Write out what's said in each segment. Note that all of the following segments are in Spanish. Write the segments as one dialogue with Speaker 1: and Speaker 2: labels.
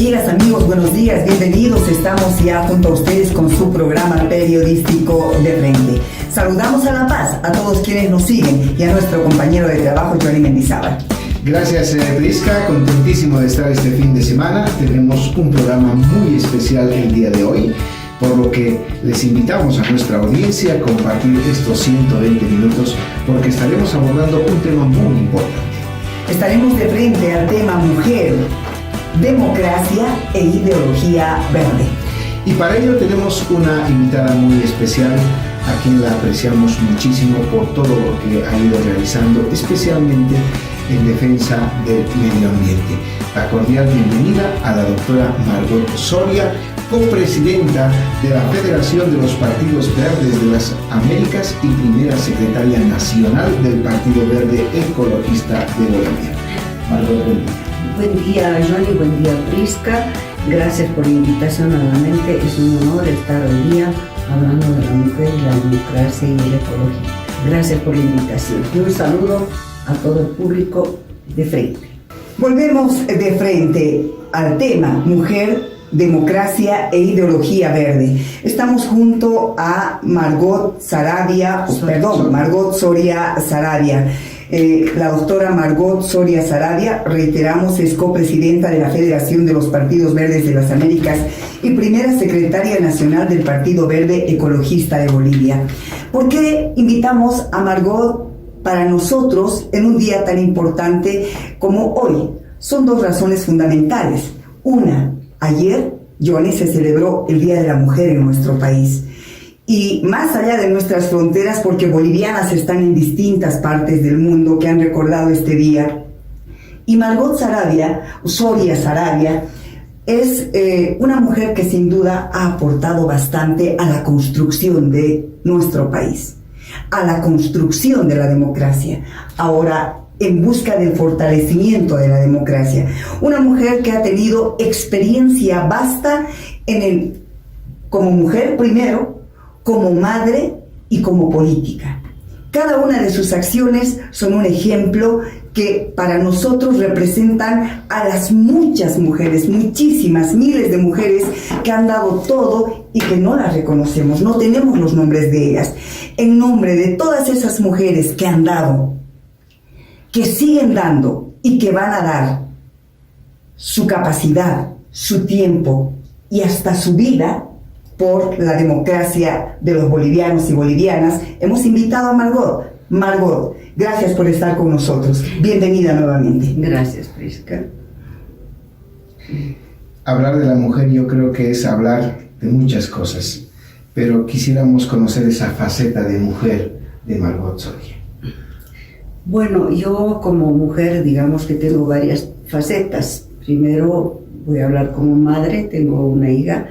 Speaker 1: Amigas, amigos, buenos días, bienvenidos. Estamos ya junto a ustedes con su programa periodístico De Frente. Saludamos a La Paz, a todos quienes nos siguen y a nuestro compañero de trabajo, Johnny Mendizábal.
Speaker 2: Gracias, Prisca, contentísimo de estar este fin de semana. Tenemos un programa muy especial el día de hoy, por lo que les invitamos a nuestra audiencia a compartir estos 120 minutos porque estaremos abordando un tema muy importante.
Speaker 1: Estaremos de frente al tema mujer, democracia e ideología verde.
Speaker 2: Y para ello tenemos una invitada muy especial, a quien la apreciamos muchísimo por todo lo que ha ido realizando, especialmente en defensa del medio ambiente. La cordial bienvenida a la doctora Margot Soria, copresidenta de la Federación de los Partidos Verdes de las Américas y primera secretaria nacional del Partido Verde Ecologista de Bolivia. Margot,
Speaker 3: buen día, Johnny, buen día, Prisca. Gracias por la invitación nuevamente. Es un honor estar hoy día hablando de la mujer, la democracia y la ecología. Gracias por la invitación y un saludo a todo el público de frente.
Speaker 1: Volvemos de frente al tema mujer, democracia e ideología verde. Estamos junto a Margot Soria Saravia. La doctora Margot Soria Saravia, reiteramos, es copresidenta de la Federación de los Partidos Verdes de las Américas y primera secretaria nacional del Partido Verde Ecologista de Bolivia. ¿Por qué invitamos a Margot para nosotros en un día tan importante como hoy? Son dos razones fundamentales. Una, ayer, Johnny, se celebró el Día de la Mujer en nuestro país. Y más allá de nuestras fronteras, porque bolivianas están en distintas partes del mundo que han recordado este día. Y Margot Soria Saravia, es una mujer que sin duda ha aportado bastante a la construcción de nuestro país, a la construcción de la democracia. Ahora, en busca del fortalecimiento de la democracia. Una mujer que ha tenido experiencia vasta como mujer primero, como madre y como política. Cada una de sus acciones son un ejemplo que para nosotros representan a las muchas mujeres, muchísimas, miles de mujeres que han dado todo y que no las reconocemos, no tenemos los nombres de ellas. En nombre de todas esas mujeres que han dado, que siguen dando y que van a dar su capacidad, su tiempo y hasta su vida por la democracia de los bolivianos y bolivianas, hemos invitado a Margot. Margot, gracias por estar con nosotros. Bienvenida nuevamente.
Speaker 3: Gracias, Prisca.
Speaker 2: Hablar de la mujer yo creo que es hablar de muchas cosas, pero quisiéramos conocer esa faceta de mujer de Margot Soria.
Speaker 3: Bueno, yo como mujer, digamos que tengo varias facetas. Primero voy a hablar como madre, tengo una hija,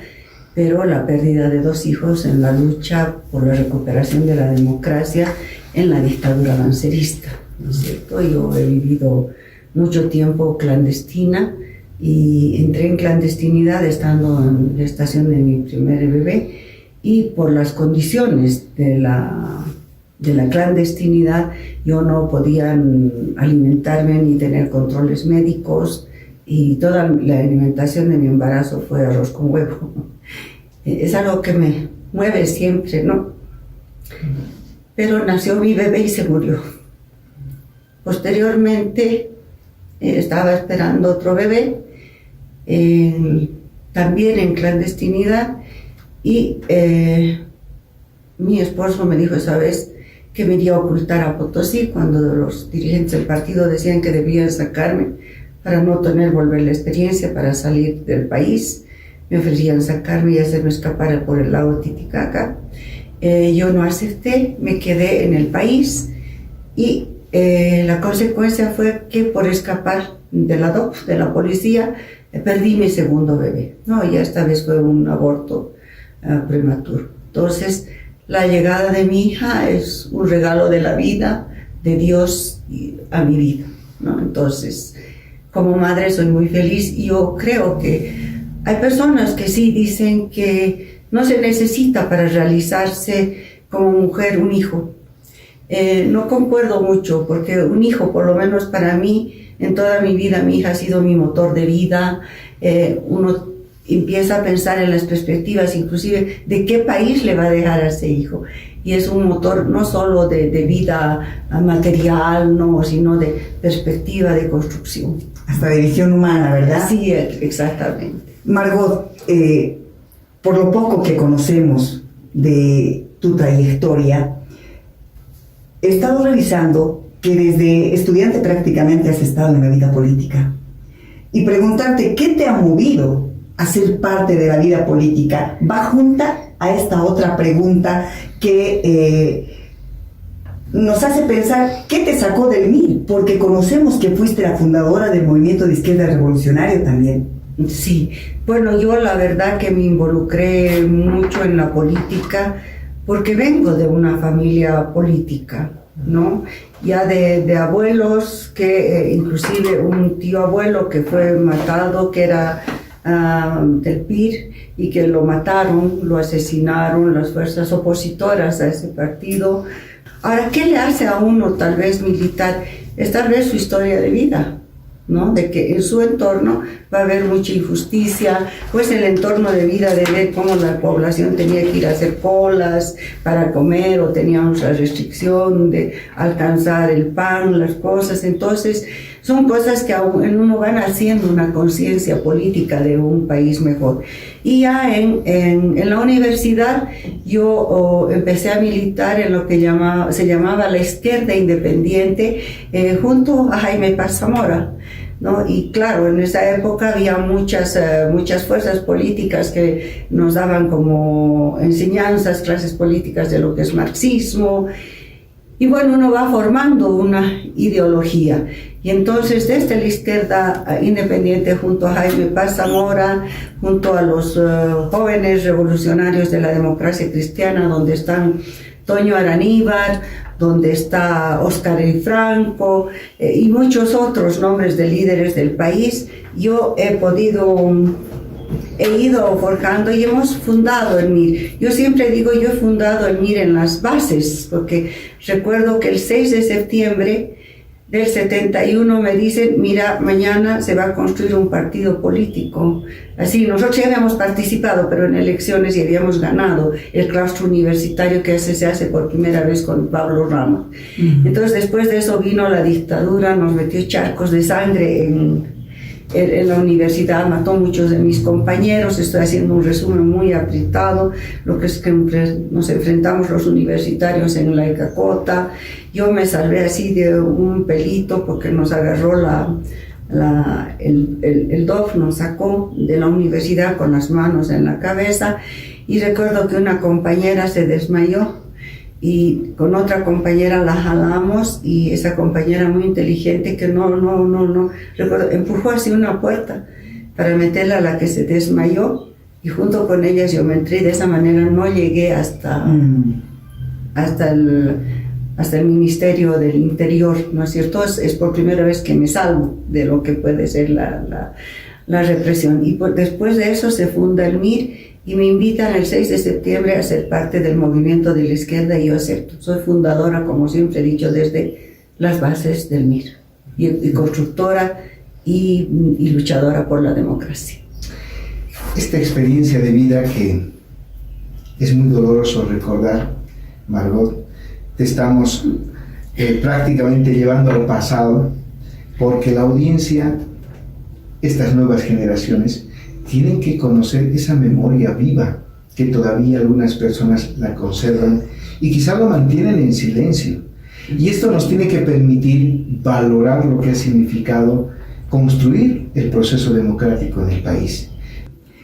Speaker 3: pero la pérdida de 2 hijos en la lucha por la recuperación de la democracia en la dictadura lancerista, ¿no es cierto? Yo he vivido mucho tiempo clandestina y entré en clandestinidad estando en la gestación de mi primer bebé, y por las condiciones de la clandestinidad yo no podía alimentarme ni tener controles médicos, y toda la alimentación de mi embarazo fue arroz con huevo. Es algo que me mueve siempre, ¿no? Pero nació mi bebé y se murió. Posteriormente estaba esperando otro bebé, también en clandestinidad, y mi esposo me dijo esa vez que me iría a ocultar a Potosí cuando los dirigentes del partido decían que debían sacarme para no volver la experiencia, para salir del país. Me ofrecían sacarme y hacerme escapar por el lago Titicaca. Yo no acepté, me quedé en el país, y la consecuencia fue que por escapar de la DOP, de la policía, perdí mi segundo bebé. No, ya esta vez fue un aborto prematuro. Entonces, la llegada de mi hija es un regalo de la vida, de Dios a mi vida, ¿no? Entonces, como madre soy muy feliz, y yo creo que hay personas que sí dicen que no se necesita para realizarse como mujer un hijo, no concuerdo mucho, porque un hijo, por lo menos para mí, en toda mi vida, mi hija ha sido mi motor de vida. Uno empieza a pensar en las perspectivas, inclusive, de qué país le va a dejar a ese hijo. Y es un motor no solo de vida material, no, sino de perspectiva, de construcción.
Speaker 1: Hasta de visión humana, ¿verdad?
Speaker 3: Sí, exactamente.
Speaker 1: Margot, por lo poco que conocemos de tu trayectoria, he estado revisando que desde estudiante prácticamente has estado en la vida política. Y preguntarte, ¿qué te ha movido a ser parte de la vida política? Va junta a esta otra pregunta que nos hace pensar, ¿qué te sacó del MIR? Porque conocemos que fuiste la fundadora del Movimiento de Izquierda Revolucionario también.
Speaker 3: Sí, bueno, yo la verdad que me involucré mucho en la política porque vengo de una familia política, ¿no? Ya de abuelos, que inclusive un tío abuelo que fue matado, que era del PIR, y que lo mataron, lo asesinaron las fuerzas opositoras a ese partido. Ahora, ¿qué le hace a uno tal vez militar? Es tal vez su historia de vida, ¿no? De que en su entorno va a haber mucha injusticia, pues el entorno de vida de ver cómo la población tenía que ir a hacer colas para comer, o teníamos la restricción de alcanzar el pan, las cosas. Entonces son cosas que en uno van haciendo una conciencia política de un país mejor. Y ya en la universidad yo empecé a militar en lo que se llamaba la izquierda independiente, junto a Jaime Paz Zamora, ¿no? Y claro, en esa época había muchas fuerzas políticas que nos daban como enseñanzas, clases políticas de lo que es marxismo. Y bueno, uno va formando una ideología. Y entonces desde la izquierda independiente, junto a Jaime Paz Zamora, junto a los jóvenes revolucionarios de la democracia cristiana, donde están Toño Araníbar, donde está Óscar El Franco, y muchos otros nombres de líderes del país, yo he ido forjando y hemos fundado el MIR. Yo siempre digo, yo he fundado el MIR en las bases, porque recuerdo que el 6 de septiembre del 71 me dicen, mira, mañana se va a construir un partido político. Así, nosotros ya habíamos participado, pero en elecciones y habíamos ganado el claustro universitario que se hace por primera vez con Pablo Ramos. Entonces, después de eso vino la dictadura, nos metió charcos de sangre en la universidad, mató muchos de mis compañeros. Estoy haciendo un resumen muy apretado, lo que es que nos enfrentamos los universitarios en la Icacota. Yo me salvé así de un pelito porque nos agarró el DOF, nos sacó de la universidad con las manos en la cabeza, y recuerdo que una compañera se desmayó y con otra compañera la jalamos, y esa compañera muy inteligente que recuerdo, empujó hacia una puerta para meterla a la que se desmayó, y junto con ellas yo me entré. De esa manera no llegué hasta el Ministerio del Interior, ¿no es cierto? Es por primera vez que me salvo de lo que puede ser la represión. Y después de eso se funda el MIR, y me invitan el 6 de septiembre a ser parte del movimiento de la izquierda, y yo acepto. Soy fundadora, como siempre he dicho, desde las bases del MIR, y constructora y luchadora por la democracia.
Speaker 2: Esta experiencia de vida que es muy doloroso recordar, Margot, te estamos prácticamente llevando al pasado, porque la audiencia, estas nuevas generaciones, tienen que conocer esa memoria viva que todavía algunas personas la conservan y quizá lo mantienen en silencio. Y esto nos tiene que permitir valorar lo que ha significado construir el proceso democrático en el país.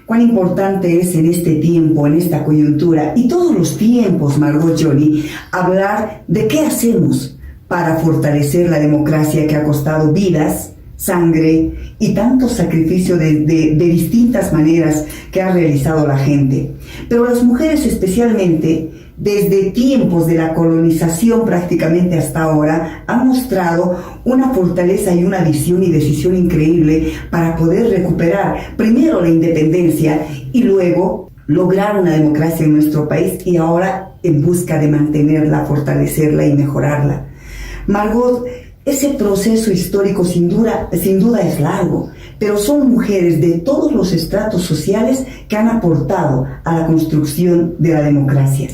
Speaker 1: Cuán importante es en este tiempo, en esta coyuntura y todos los tiempos, Margot Joly, hablar de qué hacemos para fortalecer la democracia que ha costado vidas, sangre y tanto sacrificio de distintas maneras que ha realizado la gente. Pero las mujeres especialmente, desde tiempos de la colonización prácticamente hasta ahora, han mostrado una fortaleza y una visión y decisión increíble para poder recuperar primero la independencia y luego lograr una democracia en nuestro país, y ahora en busca de mantenerla, fortalecerla y mejorarla. Margot, ese proceso histórico sin duda es largo, pero son mujeres de todos los estratos sociales que han aportado a la construcción de la democracia.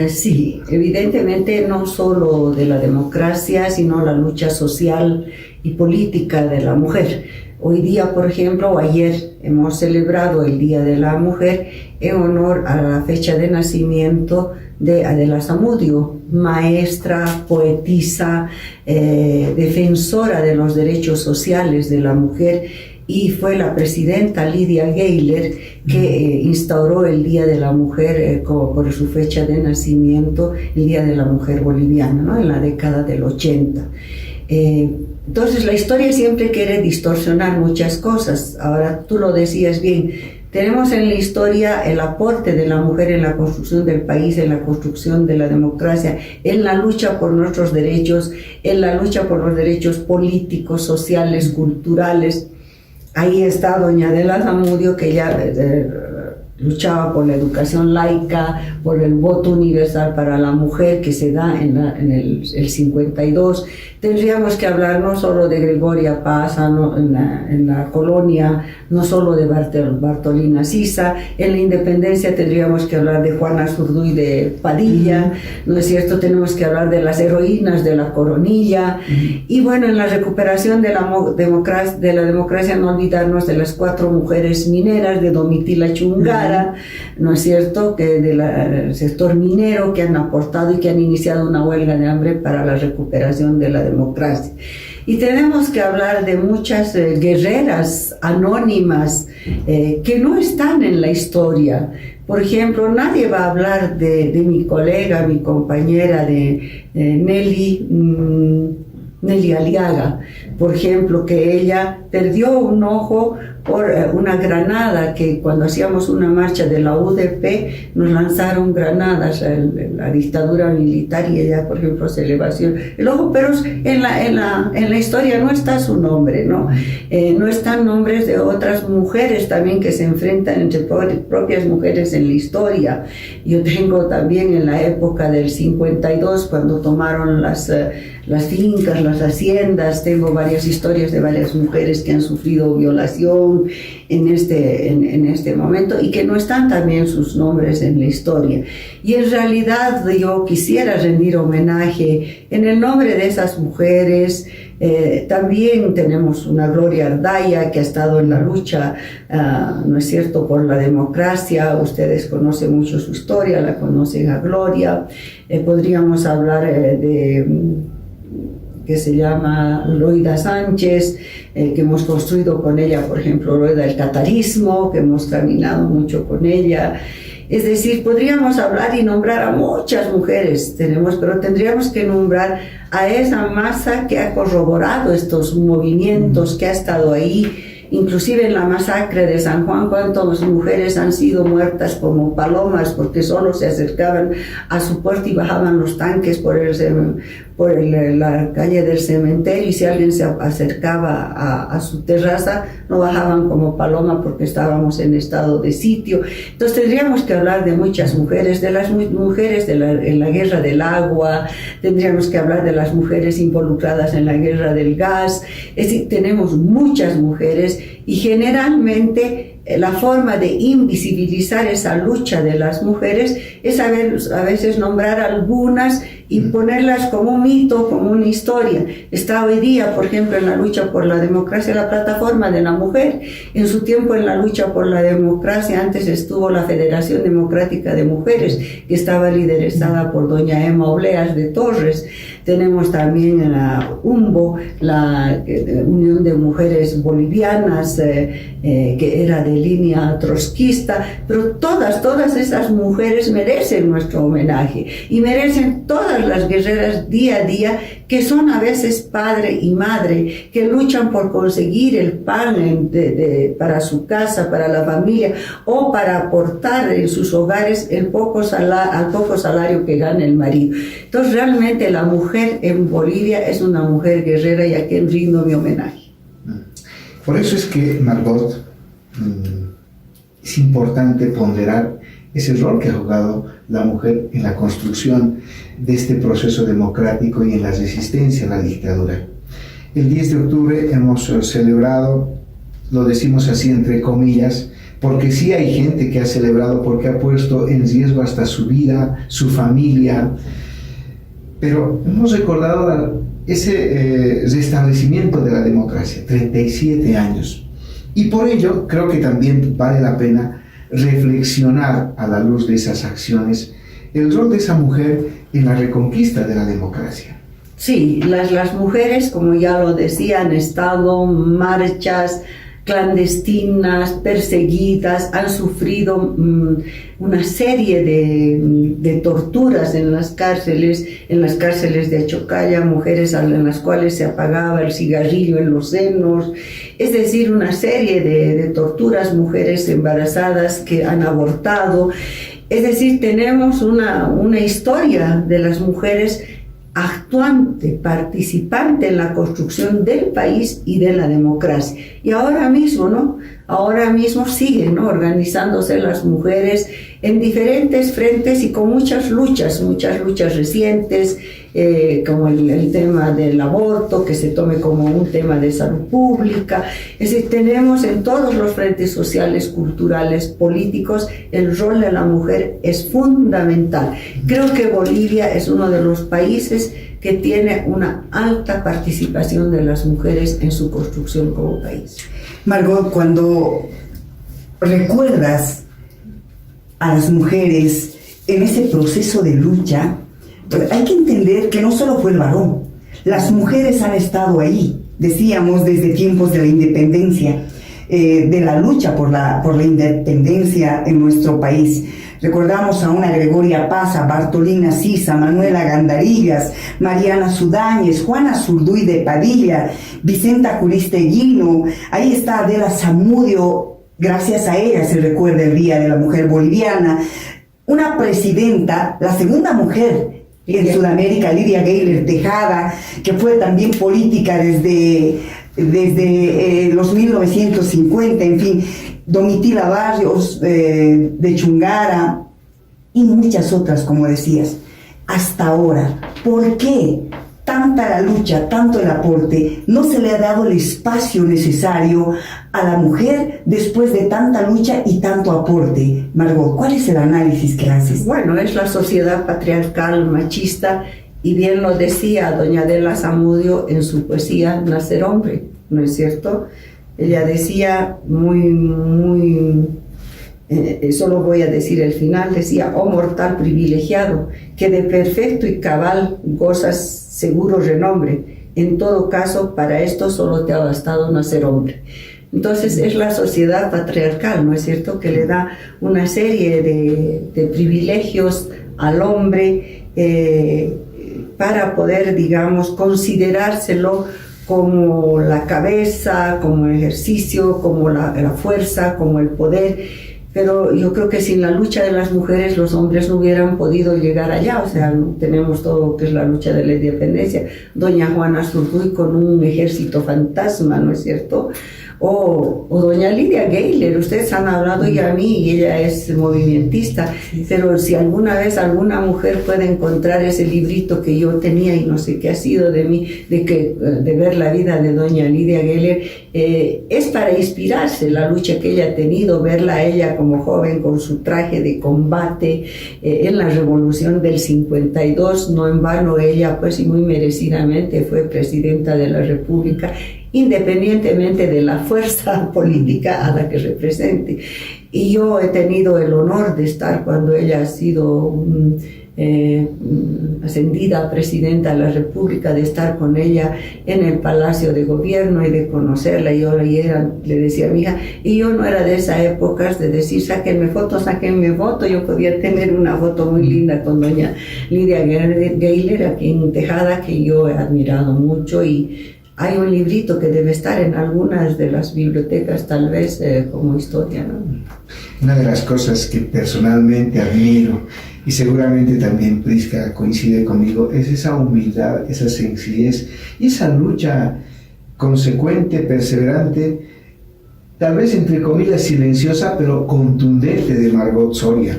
Speaker 3: Sí, evidentemente no solo de la democracia, sino la lucha social y política de la mujer. Hoy día, por ejemplo, ayer hemos celebrado el Día de la Mujer en honor a la fecha de nacimiento de Adela Zamudio, maestra, poetisa, defensora de los derechos sociales de la mujer, y fue la presidenta Lidia Geiler que instauró el Día de la Mujer por su fecha de nacimiento, el Día de la Mujer boliviana, ¿no? En la década del 80. Entonces la historia siempre quiere distorsionar muchas cosas. Ahora tú lo decías bien, tenemos en la historia el aporte de la mujer en la construcción del país, en la construcción de la democracia, en la lucha por nuestros derechos, en la lucha por los derechos políticos, sociales, culturales. Ahí está doña Adela Zamudio, que ya luchaba por la educación laica, por el voto universal para la mujer que se da en el 52. Tendríamos que hablar no solo de Gregoria Paz en la colonia, no solo de Bartolina Sisa. En la independencia tendríamos que hablar de Juana Zurduy de Padilla, ¿no es cierto? Tenemos que hablar de las heroínas de la Coronilla. Y bueno, en la recuperación de la democracia, no olvidarnos de las 4 mujeres mineras de Domitila Chungara, ¿no es cierto?, que del sector minero, que han aportado y que han iniciado una huelga de hambre para la recuperación de la democracia. Y tenemos que hablar de muchas guerreras anónimas que no están en la historia. Por ejemplo, nadie va a hablar de mi colega, mi compañera de Nelly Aliaga, por ejemplo, que ella perdió un ojo por una granada, que cuando hacíamos una marcha de la UDP nos lanzaron granadas, la dictadura militar, y ella, por ejemplo, se le vació el ojo, pero en la historia no está su nombre, ¿no? No están nombres de otras mujeres también que se enfrentan entre propias mujeres en la historia. Yo tengo también en la época del 52, cuando tomaron las fincas, las haciendas, tengo varias historias de varias mujeres que han sufrido violación en este momento y que no están también sus nombres en la historia. Y en realidad yo quisiera rendir homenaje en el nombre de esas mujeres. También tenemos una Gloria Ardaya que ha estado en la lucha, ¿no es cierto?, por la democracia. Ustedes conocen mucho su historia, la conocen a Gloria. Podríamos hablar que se llama Loida Sánchez, que hemos construido con ella, por ejemplo, Loida el catarismo, que hemos caminado mucho con ella. Es decir, podríamos hablar y nombrar a muchas mujeres, pero tendríamos que nombrar a esa masa que ha corroborado estos movimientos, que ha estado ahí. Inclusive en la masacre de San Juan, cuántas mujeres han sido muertas como palomas porque solo se acercaban a su puerta y bajaban los tanques por la calle del cementerio, y si alguien se acercaba a su terraza no bajaban como paloma porque estábamos en estado de sitio. Entonces tendríamos que hablar de muchas mujeres, de las mujeres en la guerra del agua, tendríamos que hablar de las mujeres involucradas en la guerra del gas. Es decir, tenemos muchas mujeres, y generalmente la forma de invisibilizar esa lucha de las mujeres es a veces nombrar algunas y ponerlas como un mito, como una historia. Está hoy día, por ejemplo, en la lucha por la democracia, la plataforma de la mujer. En su tiempo, en la lucha por la democracia, antes estuvo la Federación Democrática de Mujeres, que estaba liderizada por doña Emma Obleas de Torres. Tenemos también en la UMBO, la Unión de Mujeres Bolivianas, que era de línea trotskista, pero todas esas mujeres merecen nuestro homenaje, y merecen todas las guerreras día a día, que son a veces padre y madre, que luchan por conseguir el pan para su casa, para la familia, o para aportar en sus hogares al poco salario que gana el marido. Entonces realmente la mujer en Bolivia es una mujer guerrera, y a quien rindo mi homenaje.
Speaker 2: Por eso es que, Margot, es importante ponderar ese rol que ha jugado la mujer en la construcción de este proceso democrático y en la resistencia a la dictadura. El 10 de octubre hemos celebrado, lo decimos así entre comillas, porque sí hay gente que ha celebrado, porque ha puesto en riesgo hasta su vida, su familia, pero hemos recordado ese restablecimiento de la democracia, 37 años. Y por ello creo que también vale la pena reflexionar a la luz de esas acciones el rol de esa mujer en la reconquista de la democracia.
Speaker 3: Sí, las mujeres, como ya lo decía, han estado marchas clandestinas, perseguidas, han sufrido una serie de torturas en las cárceles de Chocalla, mujeres en las cuales se apagaba el cigarrillo en los senos, es decir, una serie de torturas, mujeres embarazadas que han abortado, es decir, tenemos una historia de las mujeres actuante, participante en la construcción del país y de la democracia. Y ahora mismo, ¿no? Ahora mismo siguen, ¿no?, organizándose las mujeres en diferentes frentes y con muchas luchas recientes, como el tema del aborto, que se tome como un tema de salud pública. Es decir, tenemos en todos los frentes sociales, culturales, políticos, el rol de la mujer es fundamental. Creo que Bolivia es uno de los países que tiene una alta participación de las mujeres en su construcción como país.
Speaker 1: Margot, cuando recuerdas a las mujeres en ese proceso de lucha, pues hay que entender que no solo fue el varón, las mujeres han estado ahí, decíamos, desde tiempos de la independencia, de la lucha por la independencia en nuestro país. Recordamos a una Gregoria Paz, a Bartolina Sisa, Manuela Gandarillas, Mariana Sudáñez, Juana Zurduy de Padilla, Vicenta Juristeguino, ahí está Adela Zamudio, gracias a ella se recuerda el Día de la Mujer Boliviana. Una presidenta, la segunda mujer en Sudamérica, Lidia Gayler Tejada, que fue también política desde los 1950, en fin, Domitila Barrios de Chungara y muchas otras, como decías. Hasta ahora, ¿por qué tanta la lucha, tanto el aporte? No se le ha dado el espacio necesario a la mujer después de tanta lucha y tanto aporte. Margot, ¿cuál es el análisis que haces?
Speaker 3: Bueno, es la sociedad patriarcal, machista, y bien lo decía doña Adela Zamudio en su poesía Nacer Hombre, ¿no es cierto? Ella decía solo voy a decir el final, decía: oh mortal privilegiado, que de perfecto y cabal gozas seguro renombre, en todo caso para esto solo te ha bastado nacer hombre. Entonces es la sociedad patriarcal, ¿no es cierto?, que le da una serie de privilegios al hombre para poder, digamos, considerárselo como la cabeza, como el ejercicio, como la fuerza, como el poder. Pero yo creo que sin la lucha de las mujeres los hombres no hubieran podido llegar allá. O sea, tenemos todo lo que es la lucha de la independencia. Doña Juana Zurduy con un ejército fantasma, ¿no es cierto? O doña Lidia Gayler, ustedes han hablado ya a mí y ella es movimentista, pero si alguna vez alguna mujer puede encontrar ese librito que yo tenía y no sé qué ha sido de mí, de ver la vida de doña Lidia Gayler, es para inspirarse la lucha que ella ha tenido, verla a ella como joven con su traje de combate en la revolución del 52, no en vano ella, pues, y muy merecidamente fue presidenta de la República, independientemente de la fuerza política a la que represente. Y yo he tenido el honor de estar cuando ella ha sido ascendida a presidenta de la República, de estar con ella en el Palacio de Gobierno y de conocerla. Yo le decía a mi hija, y yo no era de esas épocas de decir sáquenme foto. Yo podía tener una foto muy linda con doña Lidia Gayler aquí en Tejada, que yo he admirado mucho, y hay un librito que debe estar en algunas de las bibliotecas, tal vez como historia, ¿no?
Speaker 2: Una de las cosas que personalmente admiro, y seguramente también Prisca coincide conmigo, es esa humildad, esa sencillez y esa lucha consecuente, perseverante, tal vez entre comillas silenciosa, pero contundente de Margot Soria.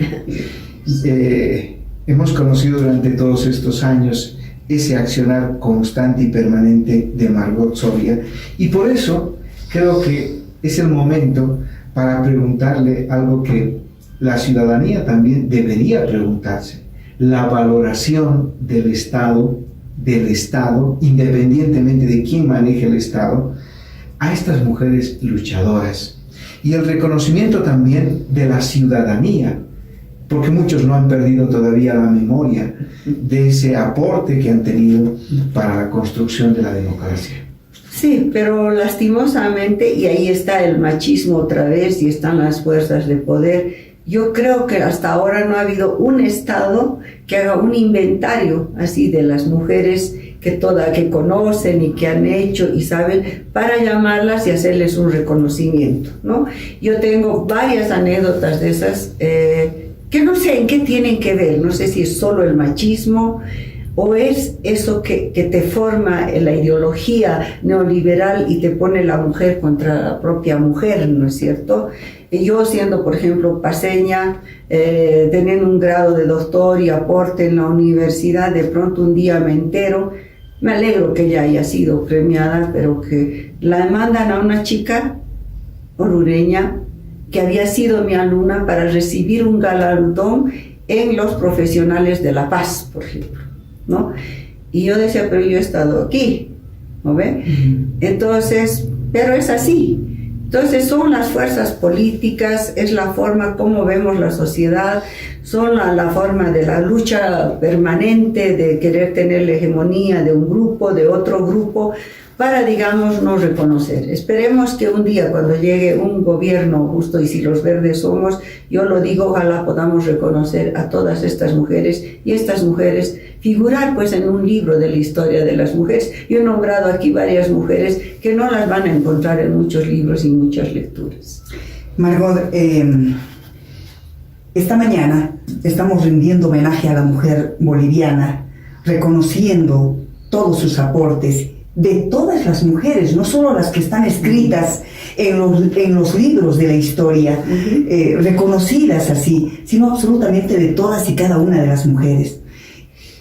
Speaker 2: Hemos conocido durante todos estos años ese accionar constante y permanente de Margot Soria, y por eso creo que es el momento para preguntarle algo que la ciudadanía también debería preguntarse: la valoración del Estado, independientemente de quién maneje el Estado, a estas mujeres luchadoras, y el reconocimiento también de la ciudadanía, porque muchos no han perdido todavía la memoria de ese aporte que han tenido para la construcción de la democracia.
Speaker 3: Sí, pero lastimosamente, y ahí está el machismo otra vez y están las fuerzas de poder, yo creo que hasta ahora no ha habido un Estado que haga un inventario así de las mujeres que conocen y que han hecho y saben, para llamarlas y hacerles un reconocimiento, ¿no? Yo tengo varias anécdotas de esas que no sé en qué tienen que ver, no sé si es solo el machismo o es eso que te forma la ideología neoliberal y te pone la mujer contra la propia mujer, ¿no es cierto? Y yo siendo, por ejemplo, paseña, teniendo un grado de doctor y aporte en la universidad, de pronto un día me entero, me alegro que ella haya sido premiada, pero que la mandan a una chica orureña que había sido mi alumna para recibir un galardón en los profesionales de la paz, por ejemplo, ¿no? Y yo decía, pero yo he estado aquí, ¿no ve? Entonces, pero es así. Entonces son las fuerzas políticas, es la forma como vemos la sociedad, son la forma de la lucha permanente de querer tener la hegemonía de un grupo, de otro grupo, para, digamos, no reconocer. Esperemos que un día, cuando llegue un gobierno justo, y si los verdes somos, yo lo digo, ojalá podamos reconocer a todas estas mujeres, y estas mujeres figurar pues en un libro de la historia de las mujeres. Yo he nombrado aquí varias mujeres que no las van a encontrar en muchos libros y muchas lecturas.
Speaker 1: Margot, esta mañana estamos rindiendo homenaje a la mujer boliviana, reconociendo todos sus aportes, de todas las mujeres, no solo las que están escritas en los libros de la historia, reconocidas así, sino absolutamente de todas y cada una de las mujeres.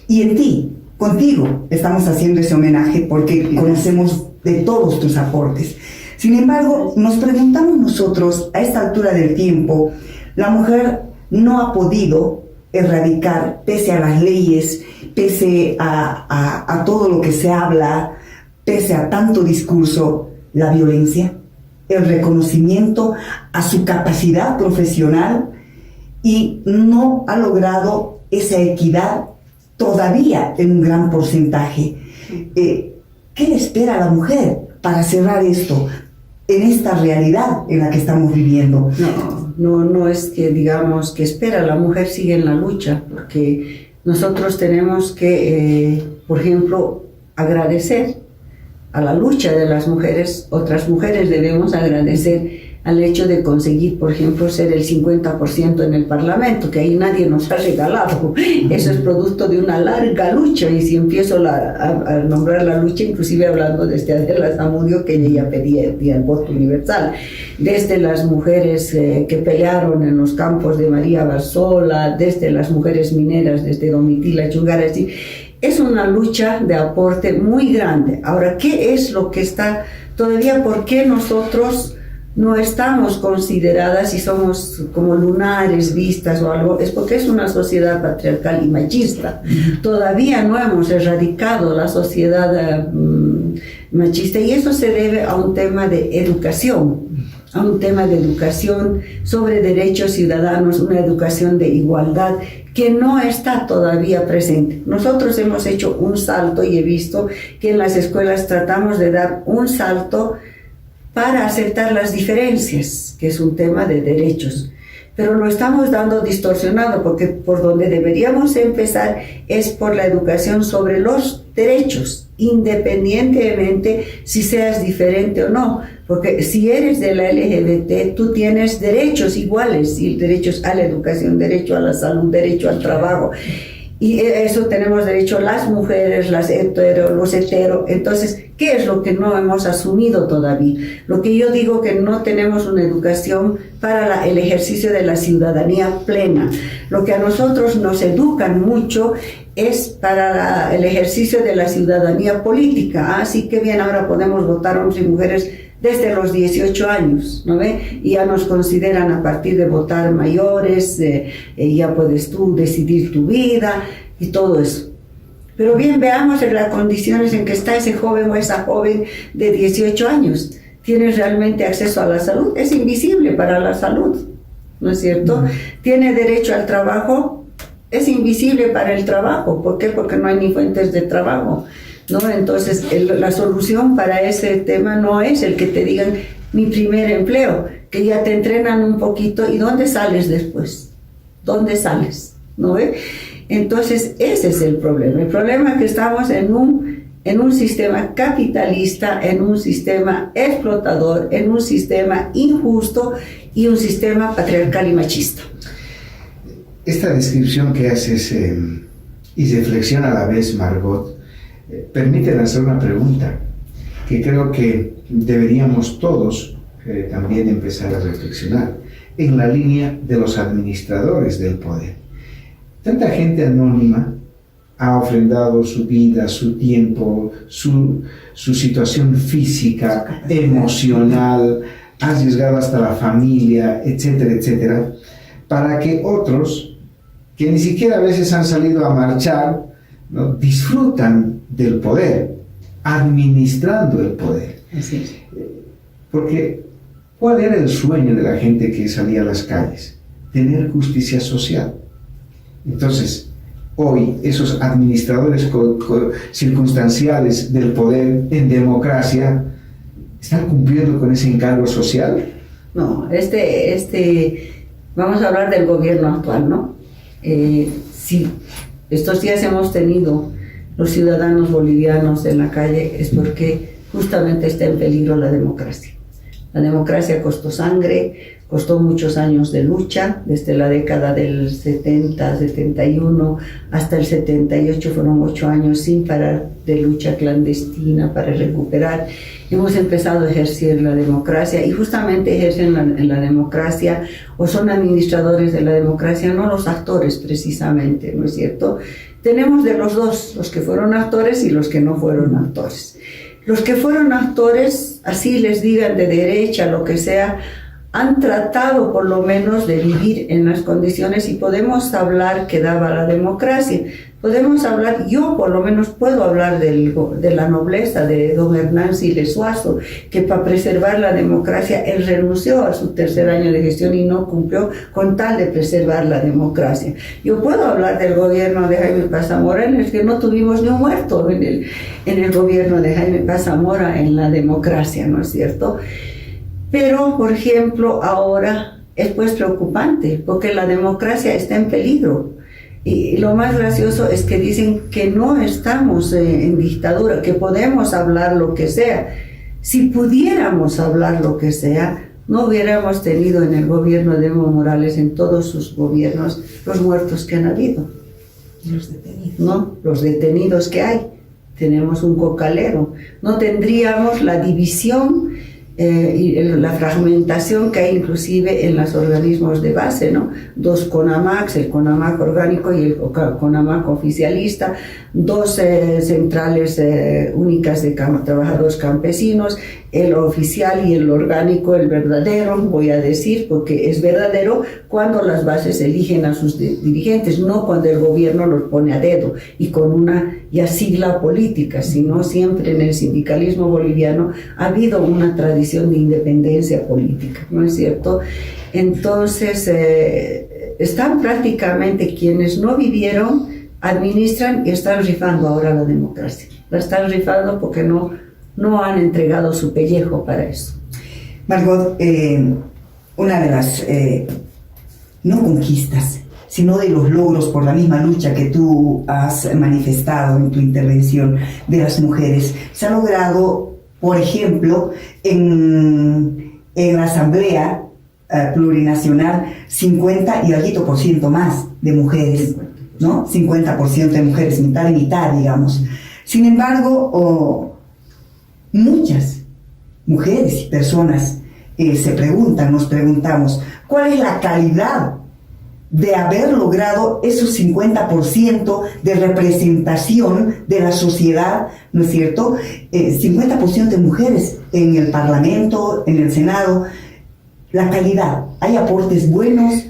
Speaker 1: Y en ti, contigo, estamos haciendo ese homenaje porque conocemos de todos tus aportes. Sin embargo, nos preguntamos nosotros, a esta altura del tiempo, la mujer no ha podido erradicar, pese a las leyes, pese a todo lo que se habla, pese a tanto discurso, la violencia, el reconocimiento a su capacidad profesional, y no ha logrado esa equidad todavía en un gran porcentaje. ¿Qué le espera a la mujer para cerrar esto en esta realidad en la que estamos viviendo?
Speaker 3: No es que digamos que espera, la mujer sigue en la lucha, porque nosotros tenemos que, por ejemplo, agradecer a la lucha de las mujeres. Otras mujeres debemos agradecer al hecho de conseguir, por ejemplo, ser el 50% en el Parlamento, que ahí nadie nos ha regalado. Eso es producto de una larga lucha, y si empiezo a nombrar la lucha, inclusive hablando desde Adela Zamudio, que ella pedía el voto universal, desde las mujeres que pelearon en los campos de María Barzola, desde las mujeres mineras, desde Domitila Chungara, así. Es una lucha de aporte muy grande. Ahora, ¿qué es lo que está todavía? ¿Por qué nosotros no estamos consideradas y somos como lunares vistas o algo? Es porque es una sociedad patriarcal y machista. Todavía no hemos erradicado la sociedad machista, y eso se debe a un tema de educación, sobre derechos ciudadanos, una educación de igualdad que no está todavía presente. Nosotros hemos hecho un salto, y he visto que en las escuelas tratamos de dar un salto para aceptar las diferencias, que es un tema de derechos, pero lo estamos dando distorsionado, porque por donde deberíamos empezar es por la educación sobre los derechos, independientemente si seas diferente o no, porque si eres de la LGBT, tú tienes derechos iguales, y derechos a la educación, derecho a la salud, derecho al trabajo. Y eso tenemos derecho las mujeres, las hetero, los hetero. Entonces, ¿qué es lo que no hemos asumido todavía? Lo que yo digo que no tenemos una educación para el ejercicio de la ciudadanía plena. Lo que a nosotros nos educan mucho es para el ejercicio de la ciudadanía política. Así que bien, ahora podemos votar hombres y mujeres desde los 18 años, ¿no ve? Y ya nos consideran a partir de votar mayores, ya puedes tú decidir tu vida y todo eso. Pero bien, veamos en las condiciones en que está ese joven o esa joven de 18 años. ¿Tiene realmente acceso a la salud? Es invisible para la salud, ¿no es cierto? ¿Tiene derecho al trabajo? Es invisible para el trabajo. ¿Por qué? Porque no hay ni fuentes de trabajo, ¿no? Entonces, la solución para ese tema no es el que te digan mi primer empleo, que ya te entrenan un poquito y ¿dónde sales después? ¿Dónde sales? ¿No ve? Entonces, ese es el problema. El problema es que estamos en un sistema capitalista, en un sistema explotador, en un sistema injusto y un sistema patriarcal y machista.
Speaker 2: Esta descripción que haces y reflexiona a la vez, Margot, permite lanzar una pregunta que creo que deberíamos todos también empezar a reflexionar en la línea de los administradores del poder. Tanta gente anónima ha ofrendado su vida, su tiempo, su situación física, emocional, ha arriesgado hasta la familia, etcétera, etcétera, para que otros, que ni siquiera a veces han salido a marchar, ¿no?, disfrutan del poder, administrando el poder.
Speaker 3: Así es.
Speaker 2: Porque, ¿cuál era el sueño de la gente que salía a las calles? Tener justicia social. Entonces, hoy esos administradores circunstanciales del poder en democracia están cumpliendo con ese encargo social.
Speaker 3: No, vamos a hablar del gobierno actual, ¿no? Sí, estos días hemos tenido los ciudadanos bolivianos en la calle, es porque justamente está en peligro la democracia. La democracia costó sangre, costó muchos años de lucha, desde la década del 70, 71 hasta el 78, fueron 8 años sin parar de lucha clandestina para recuperar. Hemos empezado a ejercer la democracia y justamente ejercen la democracia o son administradores de la democracia, no los actores precisamente, ¿no es cierto? Tenemos de los dos, los que fueron actores y los que no fueron actores. Los que fueron actores, así les digan de derecha, lo que sea, han tratado por lo menos de vivir en las condiciones y podemos hablar que daba la democracia. Podemos hablar, yo por lo menos puedo hablar de la nobleza de don Hernán Siles Suazo, que para preservar la democracia él renunció a su 3er año de gestión y no cumplió con tal de preservar la democracia. Yo puedo hablar del gobierno de Jaime Paz Zamora, en el que no tuvimos ni un muerto en el gobierno de Jaime Paz Zamora en la democracia, ¿no es cierto? Pero, por ejemplo, ahora es pues preocupante, porque la democracia está en peligro. Y lo más gracioso es que dicen que no estamos en dictadura, que podemos hablar lo que sea. Si pudiéramos hablar lo que sea, no hubiéramos tenido en el gobierno de Evo Morales, en todos sus gobiernos, los muertos que han habido.
Speaker 1: Los detenidos.
Speaker 3: No, los detenidos que hay. Tenemos un cocalero. No tendríamos la división y la fragmentación que hay inclusive en los organismos de base, ¿no? 2 CONAMACs, el CONAMAC orgánico y el CONAMAC oficialista, 2 centrales únicas de trabajadores campesinos, el oficial y el orgánico, el verdadero, voy a decir, porque es verdadero cuando las bases eligen a sus dirigentes, no cuando el gobierno los pone a dedo y con una ya sigla política, sino siempre en el sindicalismo boliviano ha habido una tradición de independencia política, ¿no es cierto? Entonces, están prácticamente quienes no vivieron, administran y están rifando ahora la democracia. La están rifando porque no han entregado su pellejo para eso.
Speaker 1: Margot, una de las no conquistas, sino de los logros por la misma lucha que tú has manifestado en tu intervención de las mujeres, se ha logrado, por ejemplo, en la Asamblea Plurinacional, 50% y algo más de mujeres. ¿no? 50% de mujeres, mitad y mitad, digamos. Sin embargo, muchas mujeres y personas nos preguntamos, ¿cuál es la calidad de haber logrado esos 50% de representación de la sociedad, ¿no es cierto? 50% de mujeres en el Parlamento, en el Senado. La calidad, ¿hay aportes buenos?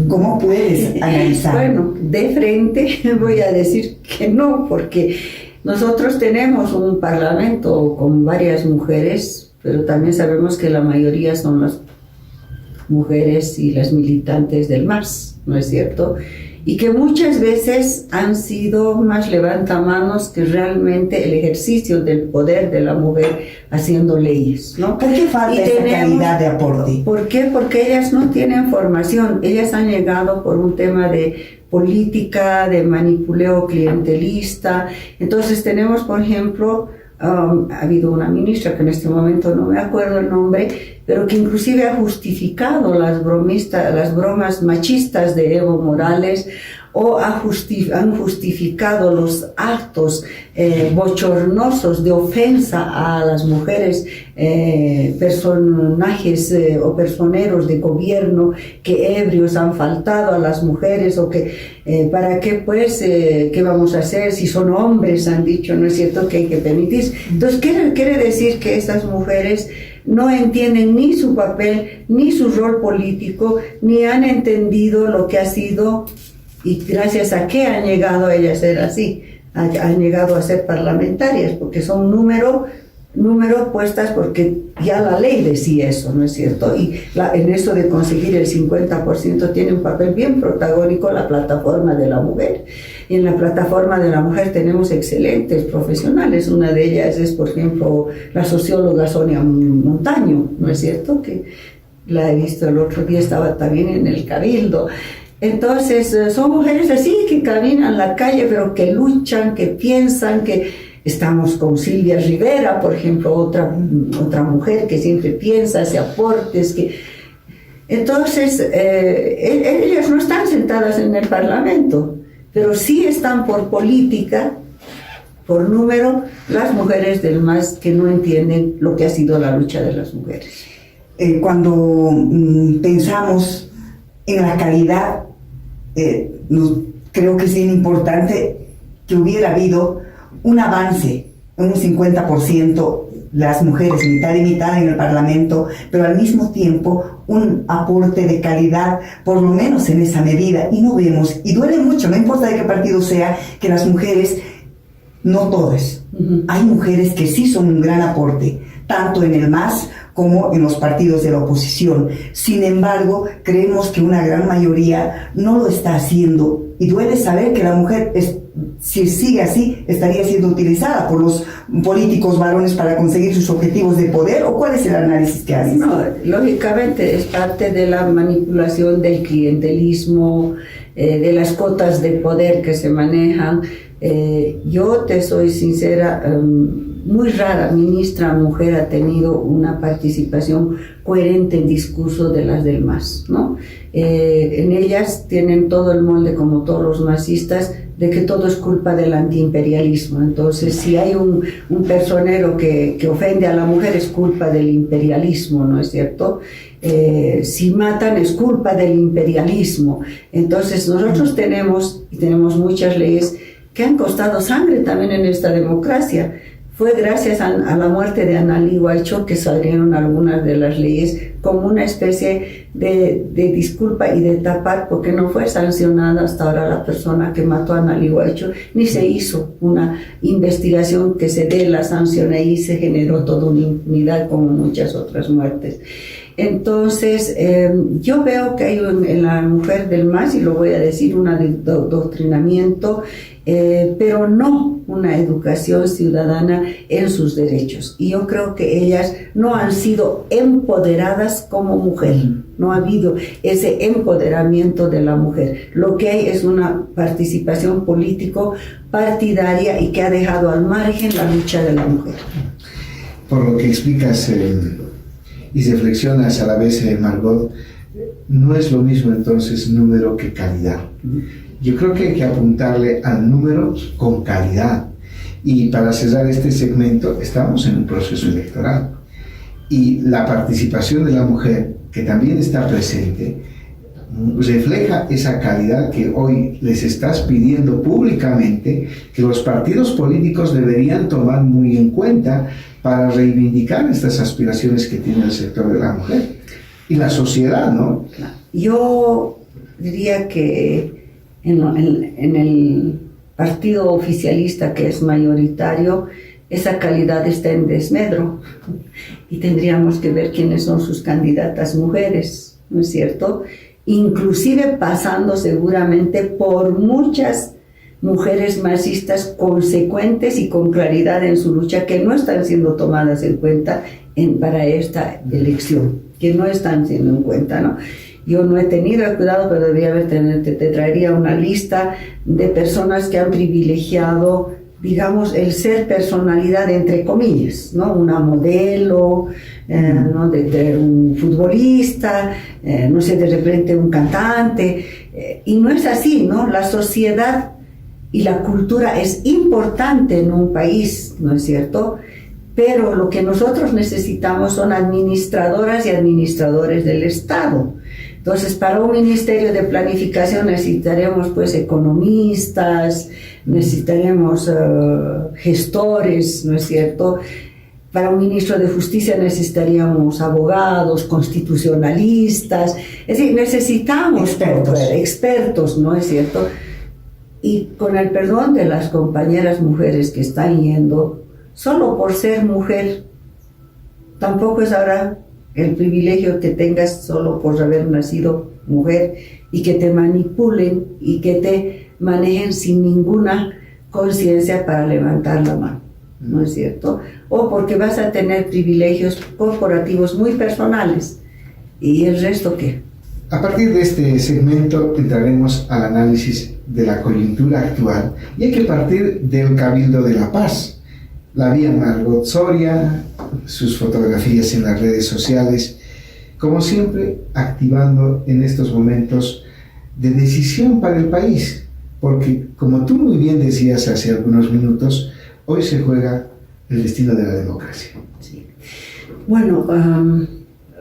Speaker 1: ¿Cómo puedes analizar?
Speaker 3: Bueno, de frente voy a decir que no, porque nosotros tenemos un parlamento con varias mujeres, pero también sabemos que la mayoría son las mujeres y las militantes del MAS, ¿no es cierto? Y que muchas veces han sido más levantamanos que realmente el ejercicio del poder de la mujer haciendo leyes, ¿no?
Speaker 1: ¿Por qué falta esa calidad de aporte?
Speaker 3: ¿Por qué? Porque ellas no tienen formación, ellas han llegado por un tema de política, de manipuleo clientelista. Entonces tenemos, por ejemplo, ha habido una ministra que en este momento no me acuerdo el nombre, pero que inclusive ha justificado las bromas machistas de Evo Morales, o han justificado los actos bochornosos de ofensa a las mujeres, personajes o personeros de gobierno que ebrios han faltado a las mujeres, o que para qué pues, qué vamos a hacer si son hombres, han dicho, ¿no es cierto?, que hay que permitir. Entonces quiere decir que estas mujeres no entienden ni su papel, ni su rol político, ni han entendido lo que ha sido y gracias a qué han llegado a ellas a ser así, han llegado a ser parlamentarias, porque son número puestas porque ya la ley decía eso, ¿no es cierto? Y en eso de conseguir el 50% tiene un papel bien protagónico la plataforma de la mujer. Y en la plataforma de la mujer tenemos excelentes profesionales, una de ellas es, por ejemplo, la socióloga Sonia Montaño, ¿no es cierto? Que la he visto el otro día, estaba también en el Cabildo. Entonces, son mujeres así que caminan la calle, pero que luchan, que piensan, que estamos con Silvia Rivera, por ejemplo, otra mujer que siempre piensa, hace aportes, que... Entonces, ellas no están sentadas en el Parlamento, pero sí están por política, por número, las mujeres del MAS que no entienden lo que ha sido la lucha de las mujeres.
Speaker 1: Cuando pensamos en la calidad, creo que es bien importante que hubiera habido un avance en un 50% las mujeres, mitad y mitad en el Parlamento, pero al mismo tiempo un aporte de calidad, por lo menos en esa medida, y no vemos, y duele mucho, no importa de qué partido sea, que las mujeres, no todas, hay mujeres que sí son un gran aporte, tanto en el MAS como en los partidos de la oposición. Sin embargo, creemos que una gran mayoría no lo está haciendo, y duele saber que la mujer, si sigue así, estaría siendo utilizada por los políticos varones para conseguir sus objetivos de poder. ¿O cuál es el análisis que haces?
Speaker 3: No, lógicamente es parte de la manipulación del clientelismo, de las cotas de poder que se manejan. Yo te soy sincera, muy rara ministra mujer ha tenido una participación coherente en discurso de las del MAS, ¿no? En ellas tienen todo el molde, como todos los masistas, de que todo es culpa del antiimperialismo. Entonces, si hay un personero que ofende a la mujer, es culpa del imperialismo, ¿no es cierto? Si matan, es culpa del imperialismo. Entonces, nosotros tenemos muchas leyes que han costado sangre también en esta democracia. Fue gracias a la muerte de Analí Guaycho que salieron algunas de las leyes como una especie de disculpa y de tapar, porque no fue sancionada hasta ahora la persona que mató a Analí Guaycho, ni se hizo una investigación que se dé la sanción, ahí se generó toda una impunidad como muchas otras muertes. Entonces, yo veo que hay en la mujer del MAS, y lo voy a decir, un adoctrinamiento, pero no una educación ciudadana en sus derechos. Y yo creo que ellas no han sido empoderadas como mujer. No ha habido ese empoderamiento de la mujer. Lo que hay es una participación político partidaria y que ha dejado al margen la lucha de la mujer.
Speaker 2: Por lo que explicas y reflexionas a la vez, Margot, no es lo mismo entonces número que calidad. Yo creo que hay que apuntarle al número con calidad. Y para cerrar este segmento, estamos en un proceso electoral. Y la participación de la mujer, que también está presente, refleja esa calidad que hoy les estás pidiendo públicamente, que los partidos políticos deberían tomar muy en cuenta para reivindicar estas aspiraciones que tiene el sector de la mujer y la sociedad, ¿no?
Speaker 3: Yo diría que en el partido oficialista, que es mayoritario, esa calidad está en desmedro y tendríamos que ver quiénes son sus candidatas mujeres, ¿no es cierto? Inclusive pasando seguramente por muchas mujeres marxistas consecuentes y con claridad en su lucha, que no están siendo tomadas en cuenta para esta elección, que no están siendo en cuenta, ¿no? Yo no he tenido el cuidado, pero debería haber te traería una lista de personas que han privilegiado, digamos, el ser personalidad entre comillas, ¿no? Una modelo, ¿no? de un futbolista, no sé, de repente un cantante, y no es así, ¿no? La sociedad y la cultura es importante en un país, ¿no es cierto? Pero lo que nosotros necesitamos son administradoras y administradores del Estado. Entonces, para un ministerio de planificación necesitaremos pues economistas, necesitaremos gestores, ¿no es cierto? Para un ministro de justicia necesitaríamos abogados, constitucionalistas, es decir, necesitamos expertos, ¿no es cierto? Y con el perdón de las compañeras mujeres que están yendo, solo por ser mujer, tampoco es ahora el privilegio que tengas solo por haber nacido mujer y que te manipulen y que te manejen sin ninguna conciencia para levantar la mano, ¿no es cierto? O porque vas a tener privilegios corporativos muy personales. ¿Y el resto qué?
Speaker 2: A partir de este segmento entraremos al análisis de la coyuntura actual y hay que partir del Cabildo de La Paz. La vi a Margot Soria, sus fotografías en las redes sociales, como siempre activando en estos momentos de decisión para el país, porque como tú muy bien decías hace algunos minutos, hoy se juega el destino de la democracia.
Speaker 3: Sí. Bueno,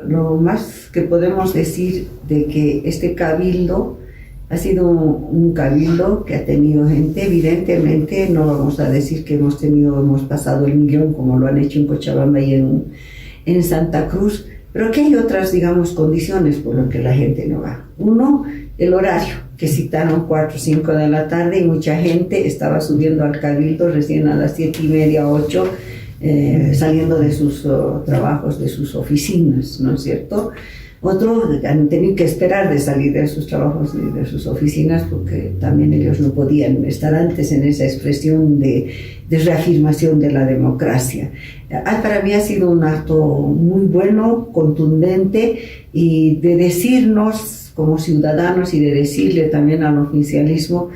Speaker 3: lo más que podemos decir de que este cabildo ha sido un cabildo que ha tenido gente, evidentemente no vamos a decir que hemos pasado el millón como lo han hecho en Cochabamba y en Santa Cruz, pero que hay otras, digamos, condiciones por las que la gente no va. Uno, el horario, que citaron 4 o 5 de la tarde y mucha gente estaba subiendo al cabildo recién a las 7:30, 8, saliendo de sus trabajos, de sus oficinas, ¿no es cierto? Otros han tenido que esperar de salir de sus trabajos y de sus oficinas porque también ellos no podían estar antes en esa expresión de reafirmación de la democracia. Para mí ha sido un acto muy bueno, contundente y de decirnos como ciudadanos y de decirle también al oficialismo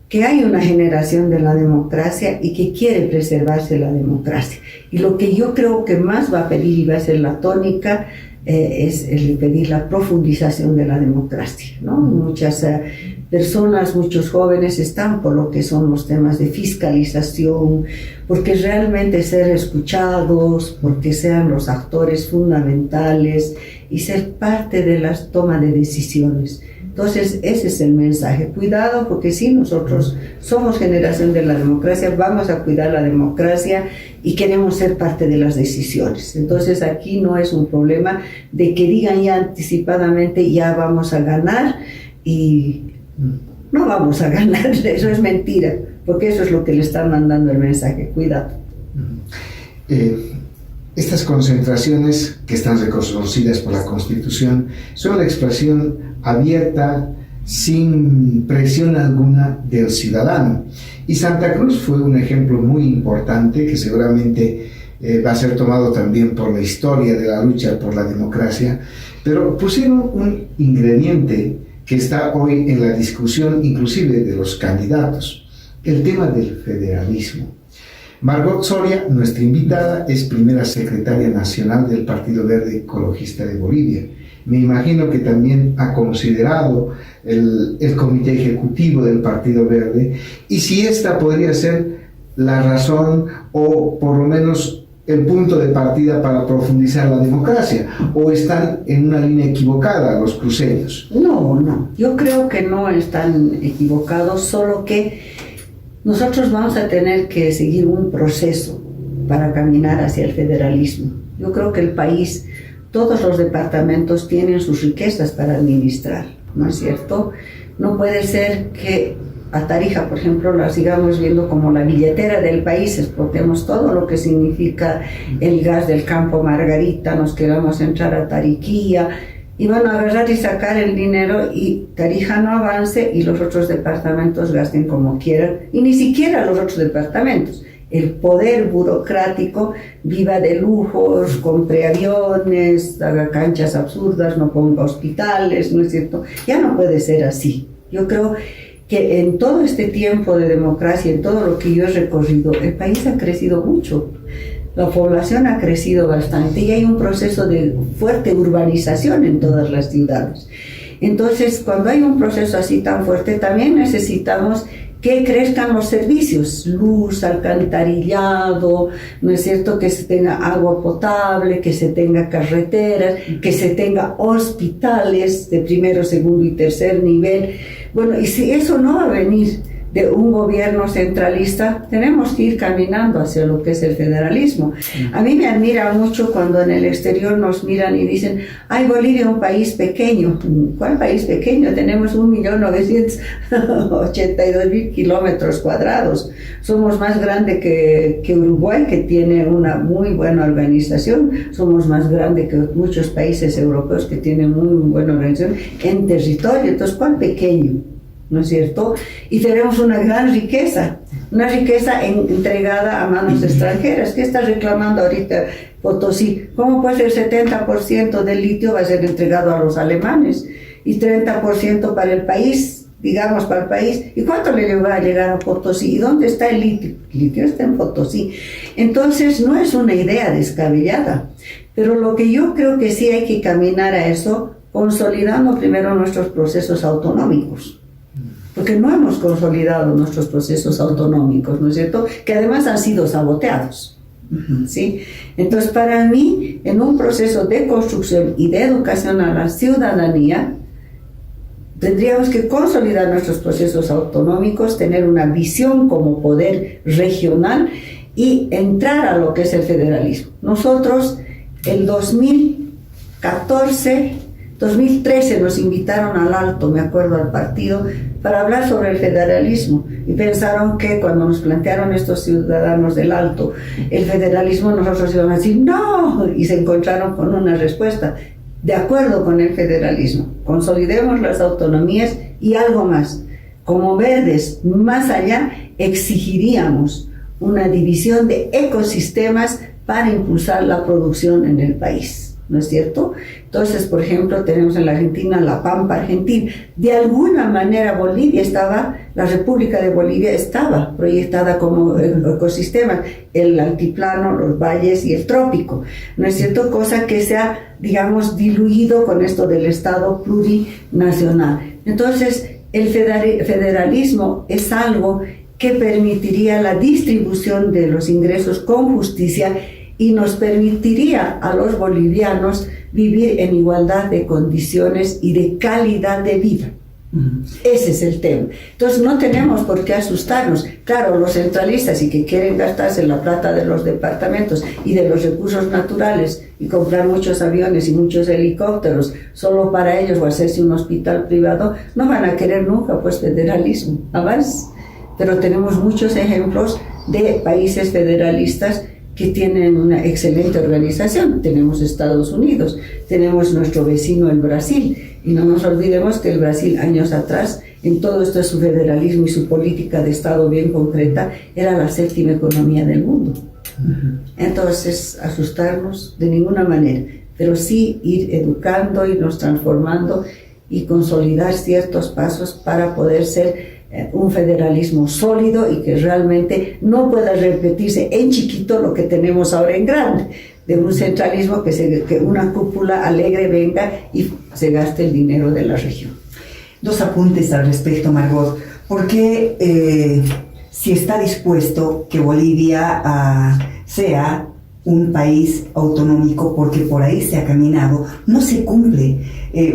Speaker 3: que hay una generación de la democracia y que quiere preservarse la democracia. Y lo que yo creo que más va a pedir y va a ser la tónica es el pedir la profundización de la democracia, ¿no? Muchas personas, muchos jóvenes están por lo que son los temas de fiscalización, porque realmente ser escuchados, porque sean los actores fundamentales y ser parte de la toma de decisiones. Entonces ese es el mensaje, cuidado porque si nosotros somos generación de la democracia, vamos a cuidar la democracia y queremos ser parte de las decisiones. Entonces aquí no es un problema de que digan ya anticipadamente ya vamos a ganar y no vamos a ganar, eso es mentira, porque eso es lo que le están mandando el mensaje, cuidado.
Speaker 2: Estas concentraciones que están reconocidas por la Constitución son la expresión abierta, sin presión alguna del ciudadano. Y Santa Cruz fue un ejemplo muy importante que seguramente va a ser tomado también por la historia de la lucha por la democracia, pero pusieron un ingrediente que está hoy en la discusión inclusive de los candidatos, el tema del federalismo. Margot Soria, nuestra invitada, es primera secretaria nacional del Partido Verde Ecologista de Bolivia me imagino que también ha considerado el comité ejecutivo del Partido Verde, y si esta podría ser la razón o por lo menos el punto de partida para profundizar la democracia, o están en una línea equivocada los cruceños.
Speaker 3: No, yo creo que no están equivocados, solo que nosotros vamos a tener que seguir un proceso para caminar hacia el federalismo. Yo creo que el país, todos los departamentos tienen sus riquezas para administrar, ¿no es cierto? No puede ser que a Tarija, por ejemplo, la sigamos viendo como la billetera del país, explotemos todo lo que significa el gas del campo Margarita, nos queramos entrar a Tariquía, y van a agarrar y sacar el dinero y Tarija no avance y los otros departamentos gasten como quieran, y ni siquiera los otros departamentos. El poder burocrático viva de lujos, compre aviones, haga canchas absurdas, no ponga hospitales, ¿no es cierto? Ya no puede ser así. Yo creo que en todo este tiempo de democracia, en todo lo que yo he recorrido, el país ha crecido mucho. La población ha crecido bastante y hay un proceso de fuerte urbanización en todas las ciudades. Entonces, cuando hay un proceso así tan fuerte, también necesitamos que crezcan los servicios, luz, alcantarillado, ¿no es cierto? Que se tenga agua potable, que se tenga carreteras, que se tenga hospitales de primero, segundo y tercer nivel. Bueno, y si eso no va a venir de un gobierno centralista, tenemos que ir caminando hacia lo que es el federalismo. A mí me admira mucho cuando en el exterior nos miran y dicen, ay, Bolivia es un país pequeño. ¿Cuál país pequeño? Tenemos 1.982.000 kilómetros cuadrados. Somos más grande que Uruguay, que tiene una muy buena organización. Somos más grande que muchos países europeos que tienen muy buena organización en territorio. Entonces, ¿cuál pequeño? ¿No es cierto? Y tenemos una gran riqueza, una riqueza entregada a manos extranjeras. ¿Qué está reclamando ahorita Potosí? ¿Cómo puede ser 70% del litio va a ser entregado a los alemanes y 30% para el país, digamos para el país? ¿Y cuánto le va a llegar a Potosí? ¿Y dónde está el litio? El litio está en Potosí. Entonces no es una idea descabellada, pero lo que yo creo que sí hay que caminar a eso, consolidando primero nuestros procesos autonómicos. Porque no hemos consolidado nuestros procesos autonómicos, ¿no es cierto? Que además han sido saboteados, ¿sí? Entonces, para mí, en un proceso de construcción y de educación a la ciudadanía, tendríamos que consolidar nuestros procesos autonómicos, tener una visión como poder regional y entrar a lo que es el federalismo. Nosotros, el 2013 nos invitaron al Alto, me acuerdo, al partido, para hablar sobre el federalismo, y pensaron que cuando nos plantearon estos ciudadanos del Alto el federalismo, nosotros íbamos a decir ¡no! Y se encontraron con una respuesta: de acuerdo con el federalismo, consolidemos las autonomías y algo más. Como verdes, más allá, exigiríamos una división de ecosistemas para impulsar la producción en el país, ¿no es cierto? Entonces, por ejemplo, tenemos en la Argentina la Pampa Argentina. De alguna manera Bolivia estaba, la República de Bolivia estaba proyectada como ecosistemas, el altiplano, los valles y el trópico, ¿no es cierto? Cosa que se ha, digamos, diluido con esto del Estado plurinacional. Entonces, el federalismo es algo que permitiría la distribución de los ingresos con justicia y nos permitiría a los bolivianos vivir en igualdad de condiciones y de calidad de vida. Ese es el tema. Entonces no tenemos por qué asustarnos. Claro, los centralistas y que quieren gastarse la plata de los departamentos y de los recursos naturales y comprar muchos aviones y muchos helicópteros solo para ellos o hacerse un hospital privado, no van a querer nunca pues federalismo, jamás. Pero tenemos muchos ejemplos de países federalistas que tienen una excelente organización. Tenemos Estados Unidos, tenemos nuestro vecino el Brasil, y no nos olvidemos que el Brasil años atrás, en todo esto de su federalismo y su política de Estado bien concreta, era la 7ª economía del mundo. Entonces, asustarnos de ninguna manera, pero sí ir educando, irnos transformando y consolidar ciertos pasos para poder ser un federalismo sólido y que realmente no pueda repetirse en chiquito lo que tenemos ahora en grande, de un centralismo que una cúpula alegre venga y se gaste el dinero de la región.
Speaker 1: Dos apuntes al respecto, Margot. ¿Por qué, si está dispuesto que Bolivia sea un país autonómico, porque por ahí se ha caminado, no se cumple?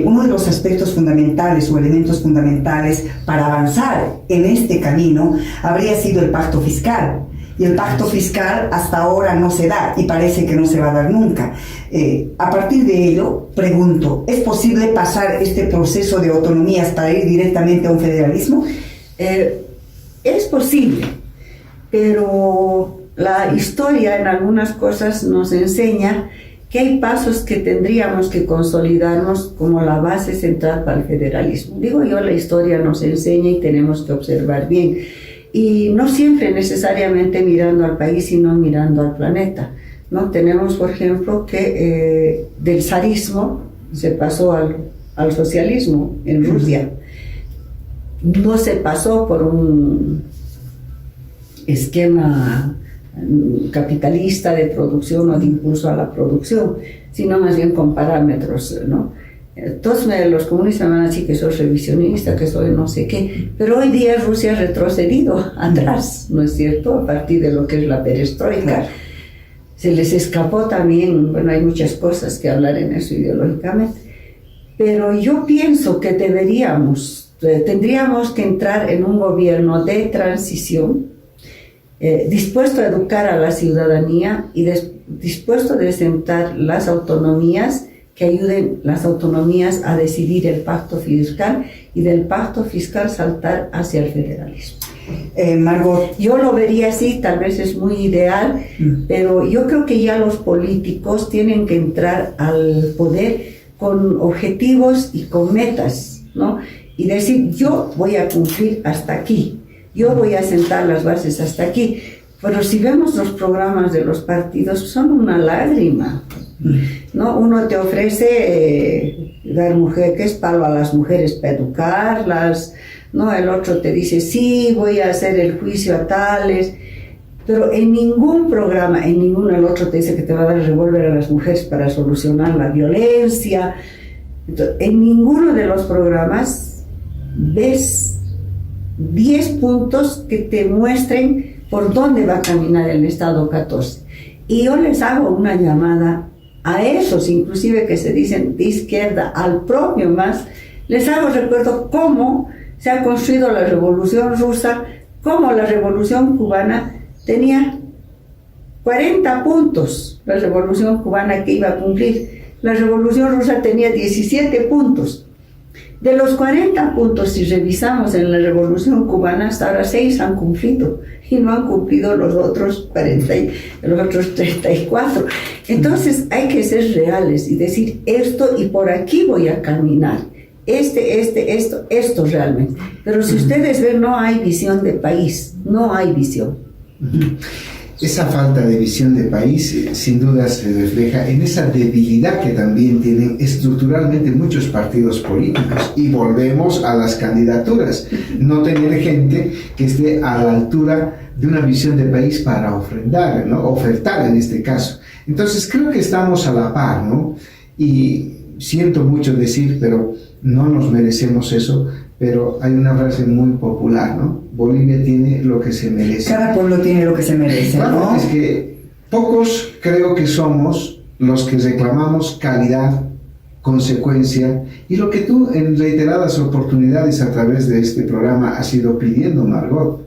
Speaker 1: Uno de los aspectos fundamentales o elementos fundamentales para avanzar en este camino habría sido el pacto fiscal. Y el pacto fiscal hasta ahora no se da y parece que no se va a dar nunca. A partir de ello, pregunto, ¿es posible pasar este proceso de autonomías para ir directamente a un federalismo?
Speaker 3: Es posible, pero la historia en algunas cosas nos enseña que hay pasos que tendríamos que consolidarnos como la base central para el federalismo. Digo yo, la historia nos enseña y tenemos que observar bien. Y no siempre necesariamente mirando al país, sino mirando al planeta, ¿no? Tenemos, por ejemplo, que del zarismo se pasó al socialismo en Rusia. No se pasó por un esquema capitalista de producción o de impulso a la producción, sino más bien con parámetros, ¿no? Todos los comunistas me van a decir que soy revisionista, que soy no sé qué, pero hoy día Rusia ha retrocedido atrás, ¿no es cierto? A partir de lo que es la perestroika. Se les escapó también, bueno, hay muchas cosas que hablar en eso ideológicamente, pero yo pienso que tendríamos que entrar en un gobierno de transición, dispuesto a educar a la ciudadanía y dispuesto a desentar las autonomías, que ayuden las autonomías a decidir el pacto fiscal y del pacto fiscal saltar hacia el federalismo.
Speaker 1: Margot,
Speaker 3: yo lo vería así, tal vez es muy ideal, pero yo creo que ya los políticos tienen que entrar al poder con objetivos y con metas, ¿no? Y decir, yo voy a cumplir hasta aquí, yo voy a sentar las bases hasta aquí. Pero si vemos los programas de los partidos, son una lágrima, ¿no? Uno te ofrece dar que es palo a las mujeres para educarlas, ¿no? El otro te dice, sí, voy a hacer el juicio a tales, pero en ningún programa, el otro te dice que te va a dar el revólver a las mujeres para solucionar la violencia. Entonces, en ninguno de los programas ves 10 puntos que te muestren por dónde va a caminar el Estado 14. Y yo les hago una llamada a esos, inclusive que se dicen de izquierda, al propio más, les hago recuerdo cómo se ha construido la Revolución Rusa, cómo la Revolución Cubana tenía 40 puntos, la Revolución Cubana que iba a cumplir. La Revolución Rusa tenía 17 puntos. De los 40 puntos, si revisamos en la Revolución Cubana, hasta ahora 6 han cumplido y no han cumplido los otros 34. Entonces hay que ser reales y decir esto y por aquí voy a caminar. Esto realmente. Pero si ustedes ven, no hay visión de país, no hay visión.
Speaker 2: Esa falta de visión de país sin duda se refleja en esa debilidad que también tienen estructuralmente muchos partidos políticos, y volvemos a las candidaturas, no tener gente que esté a la altura de una visión de país para ofrendar, ¿no? Ofertar en este caso. Entonces creo que estamos a la par, ¿no? Y siento mucho decir, pero no nos merecemos eso, pero hay una frase muy popular, ¿no? Bolivia tiene lo que se merece.
Speaker 1: Cada pueblo tiene lo que se merece, ¿no?
Speaker 2: Bueno, es que pocos creo que somos los que reclamamos calidad, consecuencia, y lo que tú en reiteradas oportunidades a través de este programa has ido pidiendo, Margot,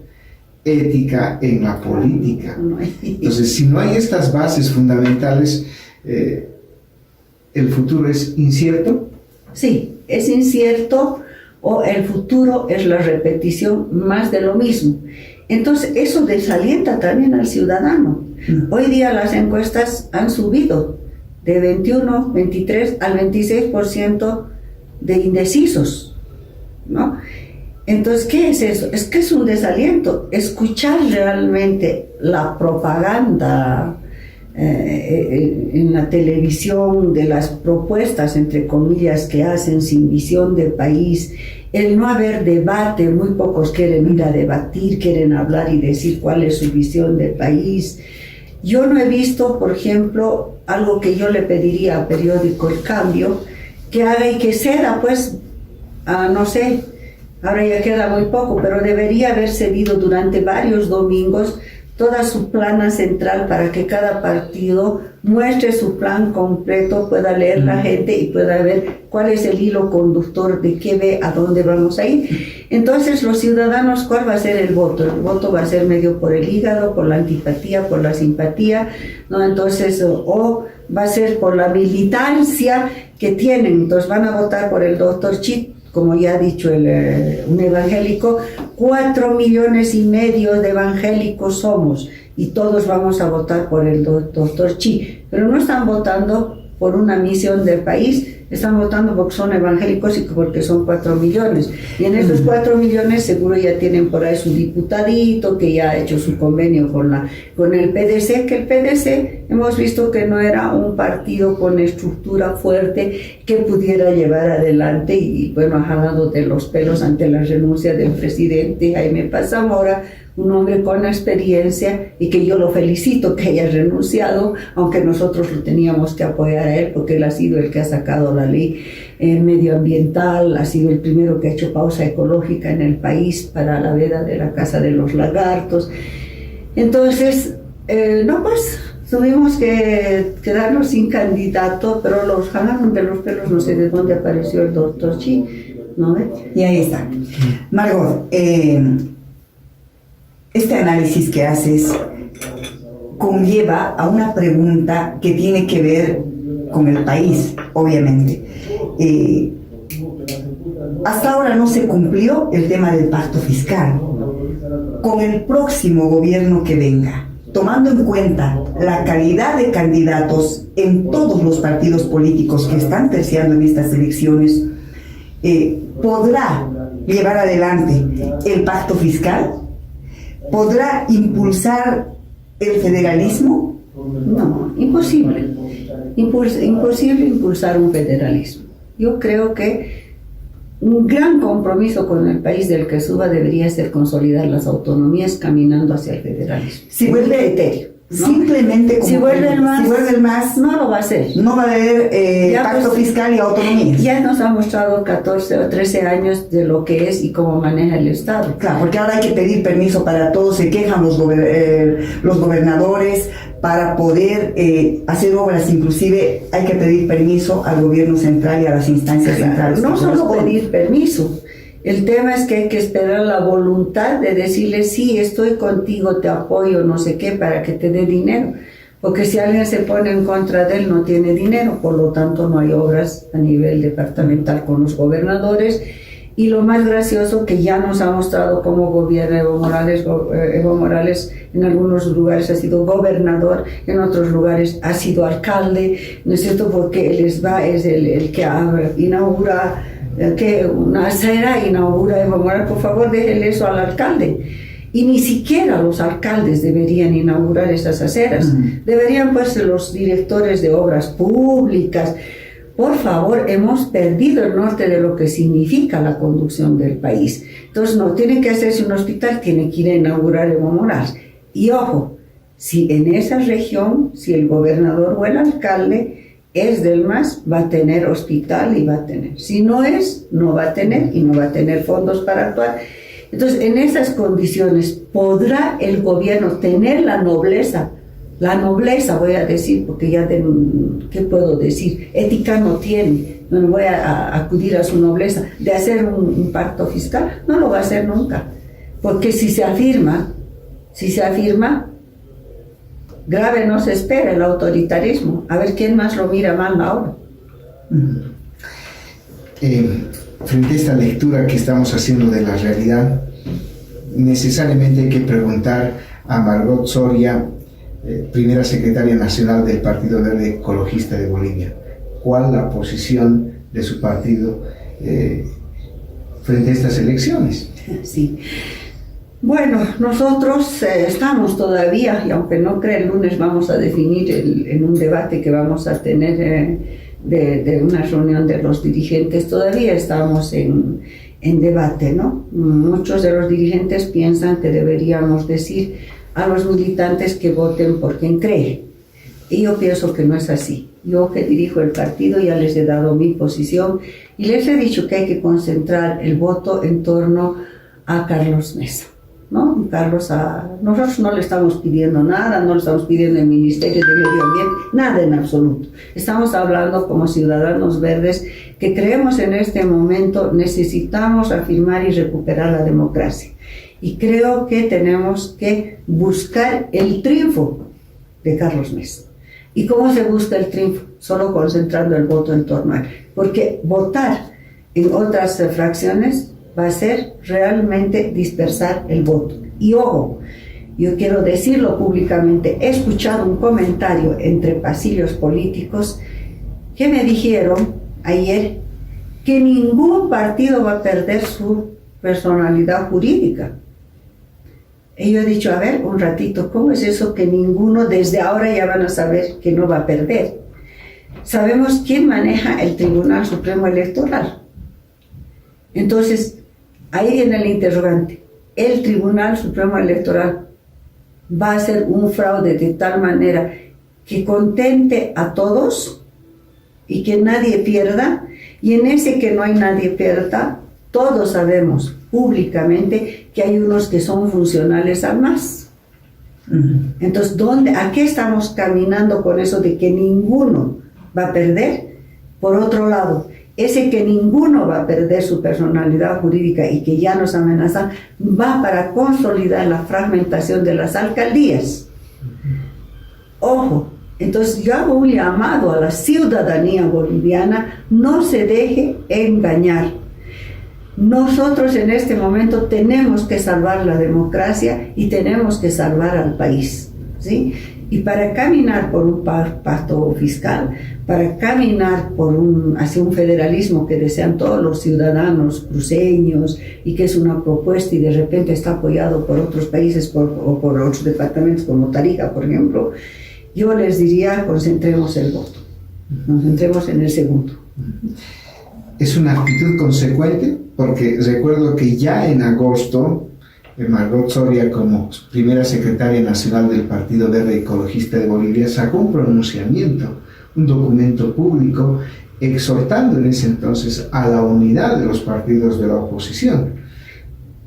Speaker 2: ética en la política. Entonces, si no hay estas bases fundamentales, ¿el futuro es incierto?
Speaker 3: Sí, es incierto, o el futuro es la repetición más de lo mismo. Entonces eso desalienta también al ciudadano. Hoy día las encuestas han subido de 21, 23 al 26% de indecisos, ¿no? Entonces, ¿qué es eso? Es que es un desaliento. Escuchar realmente la propaganda en la televisión de las propuestas, entre comillas, que hacen sin visión de país, el no haber debate, muy pocos quieren ir a debatir, quieren hablar y decir cuál es su visión de país. Yo no he visto, por ejemplo, algo que yo le pediría al periódico El Cambio, que haga y que ceda, pues, no sé, ahora ya queda muy poco, pero debería haber cedido durante varios domingos toda su plana central para que cada partido muestre su plan completo, pueda leer la gente y pueda ver cuál es el hilo conductor de qué ve, a dónde vamos a ir. Entonces los ciudadanos, ¿cuál va a ser el voto? El voto va a ser medio por el hígado, por la antipatía, por la simpatía, ¿no? Entonces, o va a ser por la militancia que tienen, entonces van a votar por el doctor Chi, como ya ha dicho un evangélico, 4,5 millones de evangélicos somos y todos vamos a votar por el doctor Chi, pero no están votando por una misión del país, están votando porque son evangélicos y porque son 4 millones. Y en esos 4 millones seguro ya tienen por ahí su diputadito que ya ha hecho su convenio con el PDC, que el PDC hemos visto que no era un partido con estructura fuerte que pudiera llevar adelante y bueno, ha jalado de los pelos ante la renuncia del presidente Jaime Paz Zamora, un hombre con experiencia y que yo lo felicito que haya renunciado, aunque nosotros lo teníamos que apoyar a él porque él ha sido el que ha sacado la ley medioambiental, ha sido el primero que ha hecho pausa ecológica en el país para la veda de la Casa de los Lagartos. Entonces, pues tuvimos que quedarnos sin candidato, pero los jalaron de los pelos, no sé de dónde apareció el doctor Chi, ¿no?
Speaker 1: Y ahí está. Margot, este análisis que haces conlleva a una pregunta que tiene que ver con el país, obviamente. Hasta ahora no se cumplió el tema del pacto fiscal. Con el próximo gobierno que venga, tomando en cuenta la calidad de candidatos en todos los partidos políticos que están terciando en estas elecciones, ¿podrá llevar adelante el pacto fiscal? ¿Podrá impulsar el federalismo?
Speaker 3: No, imposible. Imposible impulsar un federalismo. Yo creo que un gran compromiso con el país del que suba debería ser consolidar las autonomías caminando hacia el federalismo.
Speaker 1: Si vuelve
Speaker 3: criterio, ¿no?
Speaker 1: Simplemente como
Speaker 3: si vuelve el MAS,
Speaker 1: no lo va a hacer. No va a haber pacto fiscal y autonomía.
Speaker 3: Ya nos ha mostrado 14 o 13 años de lo que es y cómo maneja el Estado.
Speaker 1: Claro, porque ahora hay que pedir permiso para todo, se quejan los gobernadores para poder hacer obras, inclusive hay que pedir permiso al gobierno central y a las instancias centrales.
Speaker 3: No solo pedir permiso. El tema es que hay que esperar la voluntad de decirle, sí, estoy contigo, te apoyo, no sé qué, para que te dé dinero. Porque si alguien se pone en contra de él, no tiene dinero, por lo tanto no hay obras a nivel departamental con los gobernadores. Y lo más gracioso que ya nos ha mostrado cómo gobierna Evo Morales en algunos lugares ha sido gobernador, en otros lugares ha sido alcalde, ¿no es cierto? Porque él es el que inaugura que una acera, inaugura Evo Morales, por favor déjenle eso al alcalde. Y ni siquiera los alcaldes deberían inaugurar esas aceras, deberían pues los directores de obras públicas. Por favor, hemos perdido el norte de lo que significa la conducción del país. Entonces no tiene que hacerse un hospital, tiene que ir a inaugurar Evo Morales. Y ojo, si en esa región, si el gobernador o el alcalde es del MAS, va a tener hospital y va a tener. Si no es, no va a tener y no va a tener fondos para actuar. Entonces, en esas condiciones, ¿podrá el gobierno tener la nobleza voy a decir, porque ya, ¿qué puedo decir? Ética no tiene, no voy a acudir a su nobleza, de hacer un pacto fiscal? No lo va a hacer nunca, porque si se afirma, grave no se espera el autoritarismo. A ver quién más lo mira mal ahora.
Speaker 2: Frente a esta lectura que estamos haciendo de la realidad, necesariamente hay que preguntar a Margot Soria, primera secretaria nacional del Partido Verde Ecologista de Bolivia, ¿cuál la posición de su partido frente a estas elecciones?
Speaker 3: Sí. Bueno, nosotros estamos todavía, y aunque no creo, el lunes vamos a definir en un debate que vamos a tener de una reunión de los dirigentes, todavía estamos en debate, ¿no? Muchos de los dirigentes piensan que deberíamos decir a los militantes que voten por quien cree. Y yo pienso que no es así. Yo que dirijo el partido ya les he dado mi posición y les he dicho que hay que concentrar el voto en torno a Carlos Mesa, ¿no? Nosotros no le estamos pidiendo nada, no le estamos pidiendo el Ministerio de Medio Ambiente, nada en absoluto. Estamos hablando como ciudadanos verdes que creemos en este momento necesitamos afirmar y recuperar la democracia. Y creo que tenemos que buscar el triunfo de Carlos Mesa. ¿Y cómo se busca el triunfo? Solo concentrando el voto en torno a él. Porque votar en otras fracciones va a ser realmente dispersar el voto. Y ojo, yo quiero decirlo públicamente, he escuchado un comentario entre pasillos políticos que me dijeron ayer que ningún partido va a perder su personalidad jurídica. Y yo he dicho, a ver, un ratito, ¿cómo es eso que ninguno desde ahora ya van a saber que no va a perder? Sabemos quién maneja el Tribunal Supremo Electoral. Entonces, ahí viene el interrogante. ¿El Tribunal Supremo Electoral va a hacer un fraude de tal manera que contente a todos y que nadie pierda? Y en ese que no hay nadie pierda, todos sabemos públicamente que hay unos que son funcionales al MAS. Entonces, ¿a qué estamos caminando con eso de que ninguno va a perder? Por otro lado, ese que ninguno va a perder su personalidad jurídica y que ya nos amenazan, va para consolidar la fragmentación de las alcaldías. Ojo, entonces yo hago un llamado a la ciudadanía boliviana, no se deje engañar. Nosotros en este momento tenemos que salvar la democracia y tenemos que salvar al país, ¿sí? Y para caminar por un pacto fiscal, para caminar hacia un federalismo que desean todos los ciudadanos cruceños y que es una propuesta y de repente está apoyado por otros países o por otros departamentos como Tarija, por ejemplo, yo les diría, concentremos el voto, concentremos en el segundo.
Speaker 2: Es una actitud consecuente, porque recuerdo que ya en agosto, Margot Soria, como primera secretaria nacional del Partido Verde Ecologista de Bolivia, sacó un pronunciamiento, un documento público, exhortando en ese entonces a la unidad de los partidos de la oposición.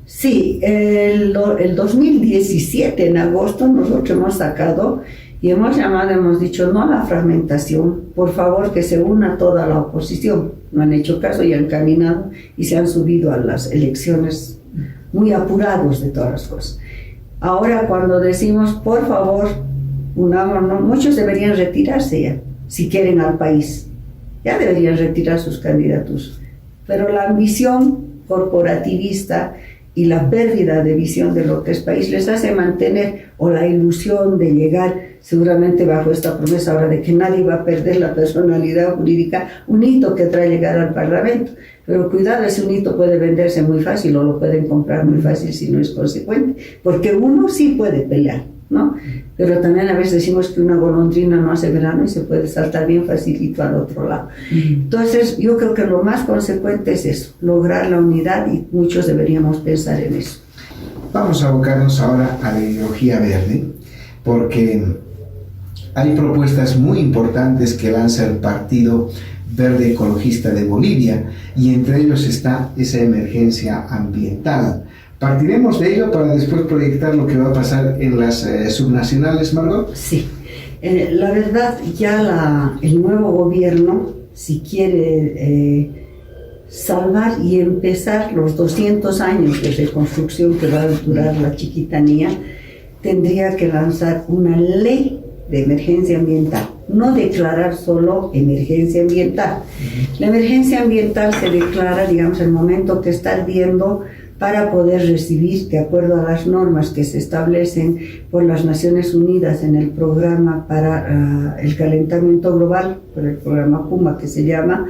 Speaker 3: Sí, el 2017, en agosto, nosotros hemos sacado y hemos llamado, hemos dicho no a la fragmentación, por favor que se una toda la oposición. No han hecho caso y han caminado y se han subido a las elecciones muy apurados de todas las cosas. Ahora cuando decimos por favor unámonos, muchos deberían retirarse ya, si quieren al país, ya deberían retirar sus candidaturas, pero la ambición corporativista y la pérdida de visión de lo que es país les hace mantener, o la ilusión de llegar, seguramente bajo esta promesa ahora de que nadie va a perder la personalidad jurídica, un hito que trae llegar al Parlamento. Pero cuidado, ese un hito puede venderse muy fácil o lo pueden comprar muy fácil si no es consecuente, porque uno sí puede pelear, ¿no? Pero también a veces decimos que una golondrina no hace verano y se puede saltar bien facilito al otro lado. Entonces yo creo que lo más consecuente es eso, lograr la unidad, y muchos deberíamos pensar en eso.
Speaker 2: Vamos a abocarnos ahora a la ideología verde, porque hay propuestas muy importantes que lanza el Partido Verde Ecologista de Bolivia, y entre ellos está esa emergencia ambiental. Partiremos de ello para después proyectar lo que va a pasar en las subnacionales, Margot.
Speaker 3: Sí, la verdad ya el nuevo gobierno, si quiere salvar y empezar los 200 años de reconstrucción que va a durar la chiquitanía, tendría que lanzar una ley de emergencia ambiental, no declarar solo emergencia ambiental. La emergencia ambiental se declara, digamos, el momento que está ardiendo, para poder recibir, de acuerdo a las normas que se establecen por las Naciones Unidas en el programa para el calentamiento global, por el programa PUMA que se llama,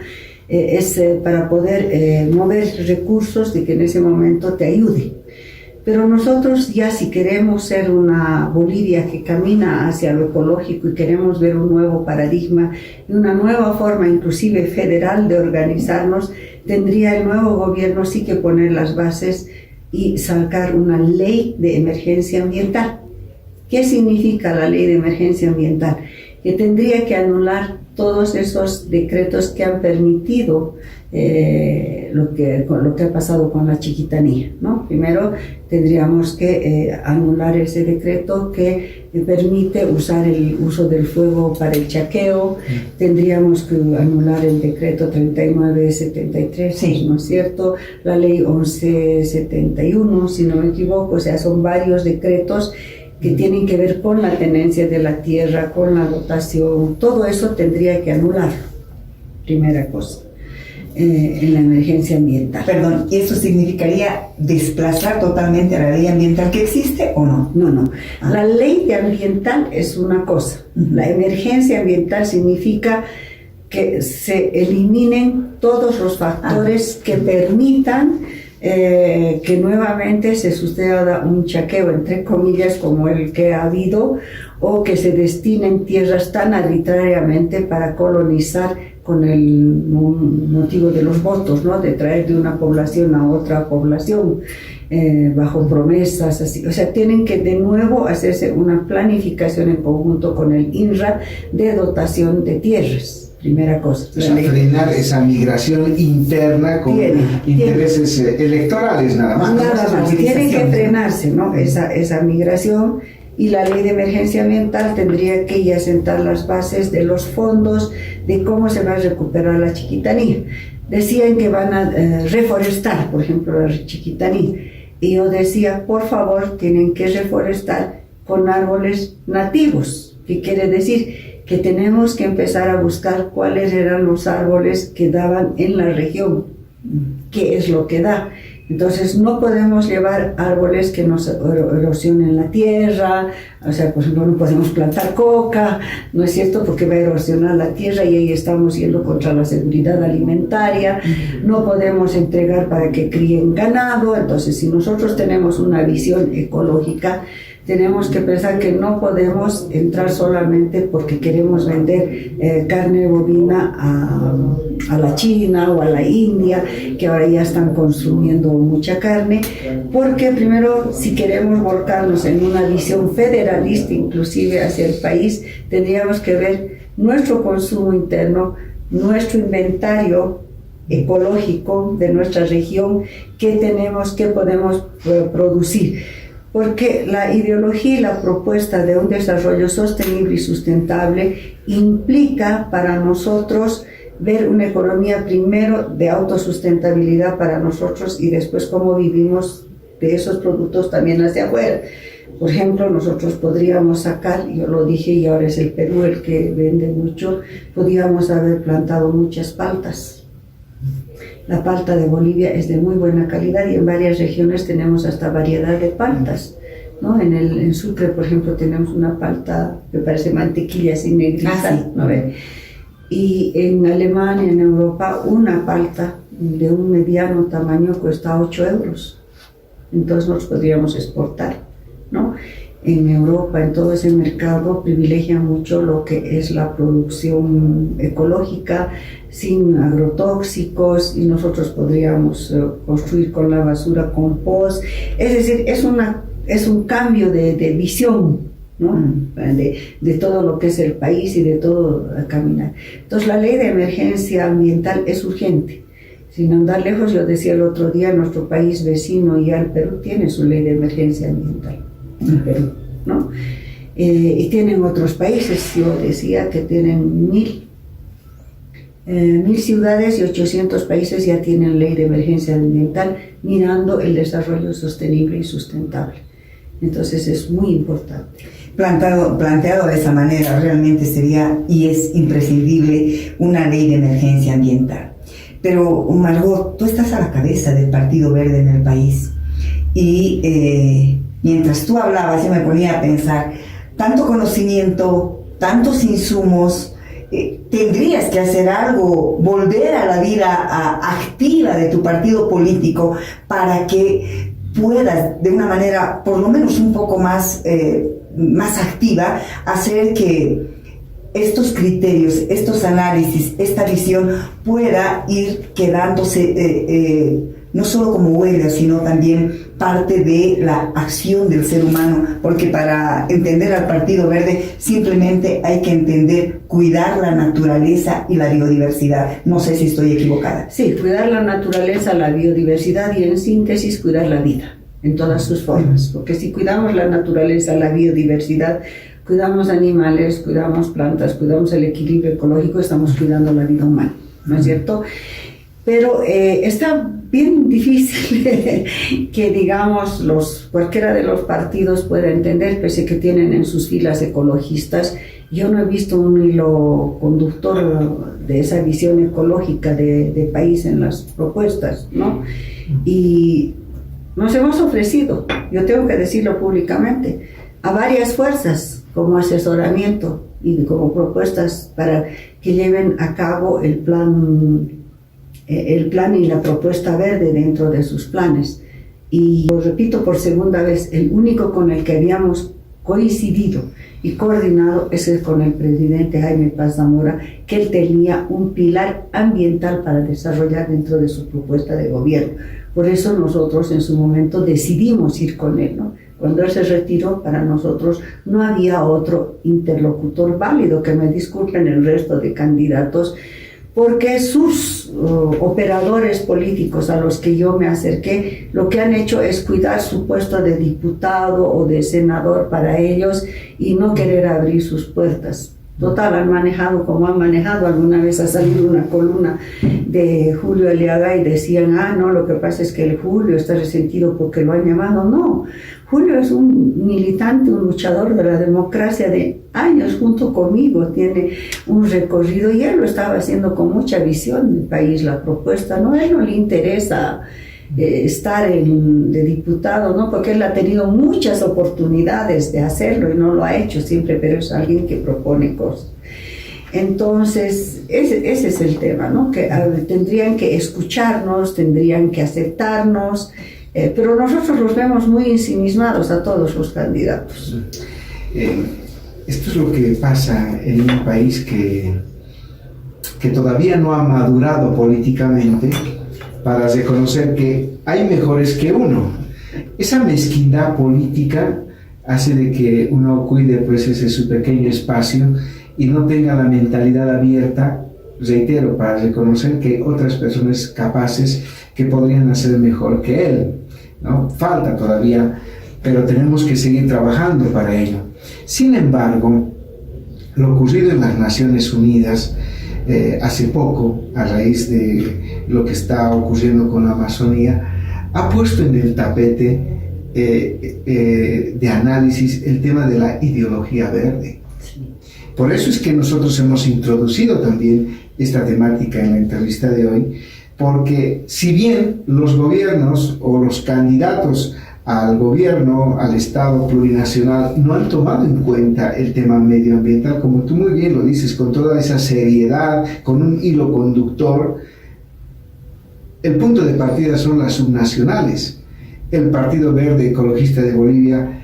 Speaker 3: es para poder mover recursos de que en ese momento te ayude. Pero nosotros ya, si queremos ser una Bolivia que camina hacia lo ecológico y queremos ver un nuevo paradigma y una nueva forma inclusive federal de organizarnos, tendría el nuevo gobierno sí que poner las bases y sacar una ley de emergencia ambiental. ¿Qué significa la ley de emergencia ambiental? Que tendría que anular todos esos decretos que han permitido lo que ha pasado con la Chiquitanía, ¿no? Primero tendríamos que anular ese decreto que permite usar el uso del fuego para el chaqueo. Tendríamos que anular el decreto 3973, sí, ¿no es cierto? La ley 1171, si no me equivoco. O sea, son varios decretos que tienen que ver con la tenencia de la tierra, con la dotación. Todo eso tendría que anularlo, primera cosa, en la emergencia ambiental.
Speaker 1: Perdón, ¿y eso significaría desplazar totalmente a la ley ambiental que existe o no?
Speaker 3: No. La ley ambiental es una cosa. La emergencia ambiental significa que se eliminen todos los factores que permitan que nuevamente se suceda un chaqueo, entre comillas, como el que ha habido, o que se destinen tierras tan arbitrariamente para colonizar con el motivo de los votos, ¿no? De traer de una población a otra población, bajo promesas, así. O sea, tienen que de nuevo hacerse una planificación en conjunto con el INRA de dotación de tierras. Primera cosa.
Speaker 2: O sea, frenar esa migración interna con intereses electorales nada más.
Speaker 3: Nada más, tiene que frenarse, ¿no? Esa migración, y la ley de emergencia ambiental tendría que ya sentar las bases de los fondos, de cómo se va a recuperar la Chiquitanía. Decían que van a reforestar, por ejemplo, la Chiquitanía. Y yo decía, por favor, tienen que reforestar con árboles nativos. ¿Qué quiere decir? Que tenemos que empezar a buscar cuáles eran los árboles que daban en la región, qué es lo que da. Entonces no podemos llevar árboles que nos erosionen la tierra. O sea, por ejemplo, no podemos plantar coca, ¿no es cierto?, porque va a erosionar la tierra y ahí estamos yendo contra la seguridad alimentaria. No podemos entregar para que críen ganado. Entonces, si nosotros tenemos una visión ecológica, tenemos que pensar que no podemos entrar solamente porque queremos vender carne bovina a la China o a la India, que ahora ya están consumiendo mucha carne, porque primero, si queremos volcarnos en una visión federalista inclusive hacia el país, tendríamos que ver nuestro consumo interno, nuestro inventario ecológico de nuestra región, qué tenemos, qué podemos producir. Porque la ideología y la propuesta de un desarrollo sostenible y sustentable implica para nosotros ver una economía primero de autosustentabilidad para nosotros y después cómo vivimos de esos productos también hacia afuera. Por ejemplo, nosotros podríamos sacar, yo lo dije y ahora es el Perú el que vende mucho, podríamos haber plantado muchas paltas. La palta de Bolivia es de muy buena calidad y en varias regiones tenemos hasta variedad de paltas, ¿no? En Sucre, por ejemplo, tenemos una palta que parece mantequilla así negrita, ¿no ve? Y en Alemania, en Europa, una palta de un mediano tamaño cuesta 8 euros. Entonces nos podríamos exportar, ¿no? En Europa, en todo ese mercado, privilegia mucho lo que es la producción ecológica, sin agrotóxicos, y nosotros podríamos construir con la basura compost. Es decir, es un cambio de visión, ¿no? De todo lo que es el país y de todo a caminar. Entonces, la ley de emergencia ambiental es urgente. Sin andar lejos, yo decía el otro día, nuestro país vecino ya, el Perú, tiene su ley de emergencia ambiental. En Perú, ¿no? Y tienen otros países, yo decía que tienen 1000 ciudades y 800 países ya tienen ley de emergencia ambiental mirando el desarrollo sostenible y sustentable. Entonces es muy importante.
Speaker 1: Planteado de esa manera, realmente sería y es imprescindible una ley de emergencia ambiental. Pero Margot, tú estás a la cabeza del Partido Verde en el país y mientras tú hablabas yo me ponía a pensar, tanto conocimiento, tantos insumos, tendrías que hacer algo, volver a la vida activa de tu partido político para que puedas de una manera por lo menos un poco más activa hacer que estos criterios, estos análisis, esta visión pueda ir quedándose no solo como huella, sino también parte de la acción del ser humano, porque para entender al Partido Verde simplemente hay que entender cuidar la naturaleza y la biodiversidad. No sé si estoy equivocada.
Speaker 3: Sí, cuidar la naturaleza, la biodiversidad y en síntesis cuidar la vida en todas sus formas, porque si cuidamos la naturaleza, la biodiversidad, cuidamos animales, cuidamos plantas, cuidamos el equilibrio ecológico, estamos cuidando la vida humana, ¿no es cierto? Pero está bien difícil que, digamos, cualquiera de los partidos pueda entender, pese que tienen en sus filas ecologistas. Yo no he visto un hilo conductor de esa visión ecológica de país en las propuestas, ¿no? Y nos hemos ofrecido, yo tengo que decirlo públicamente, a varias fuerzas como asesoramiento y como propuestas para que lleven a cabo el plan y la propuesta verde dentro de sus planes. Y lo repito por segunda vez, el único con el que habíamos coincidido y coordinado es con el presidente Jaime Paz Zamora, que él tenía un pilar ambiental para desarrollar dentro de su propuesta de gobierno. Por eso nosotros en su momento decidimos ir con él, ¿no? Cuando él se retiró, para nosotros no había otro interlocutor válido, que me disculpen el resto de candidatos, porque sus operadores políticos a los que yo me acerqué, lo que han hecho es cuidar su puesto de diputado o de senador para ellos y no querer abrir sus puertas. Total, han manejado como han manejado. Alguna vez ha salido una columna de Julio Aliaga y decían, no, lo que pasa es que el Julio está resentido porque lo han llamado. No, Julio es un militante, un luchador de la democracia de años junto conmigo, tiene un recorrido y él lo estaba haciendo con mucha visión del país, la propuesta, ¿no? A él no le interesa estar de diputado, ¿no? Porque él ha tenido muchas oportunidades de hacerlo y no lo ha hecho siempre, pero es alguien que propone cosas. Entonces, ese es el tema, ¿no? Que tendrían que escucharnos, tendrían que aceptarnos, pero nosotros los vemos muy ensimismados a todos los candidatos.
Speaker 2: Esto es lo que pasa en un país que todavía no ha madurado políticamente para reconocer que hay mejores que uno. Esa mezquindad política hace de que uno cuide pues ese su pequeño espacio y no tenga la mentalidad abierta, reitero, para reconocer que hay otras personas capaces que podrían hacer mejor que él, ¿no? Falta todavía, pero tenemos que seguir trabajando para ello. Sin embargo, lo ocurrido en las Naciones Unidas hace poco, a raíz de lo que está ocurriendo con la Amazonía, ha puesto en el tapete de análisis el tema de la ideología verde. Por eso es que nosotros hemos introducido también esta temática en la entrevista de hoy, porque si bien los gobiernos o los candidatos al gobierno, al Estado plurinacional, no han tomado en cuenta el tema medioambiental, como tú muy bien lo dices, con toda esa seriedad, con un hilo conductor, el punto de partida son las subnacionales. El Partido Verde Ecologista de Bolivia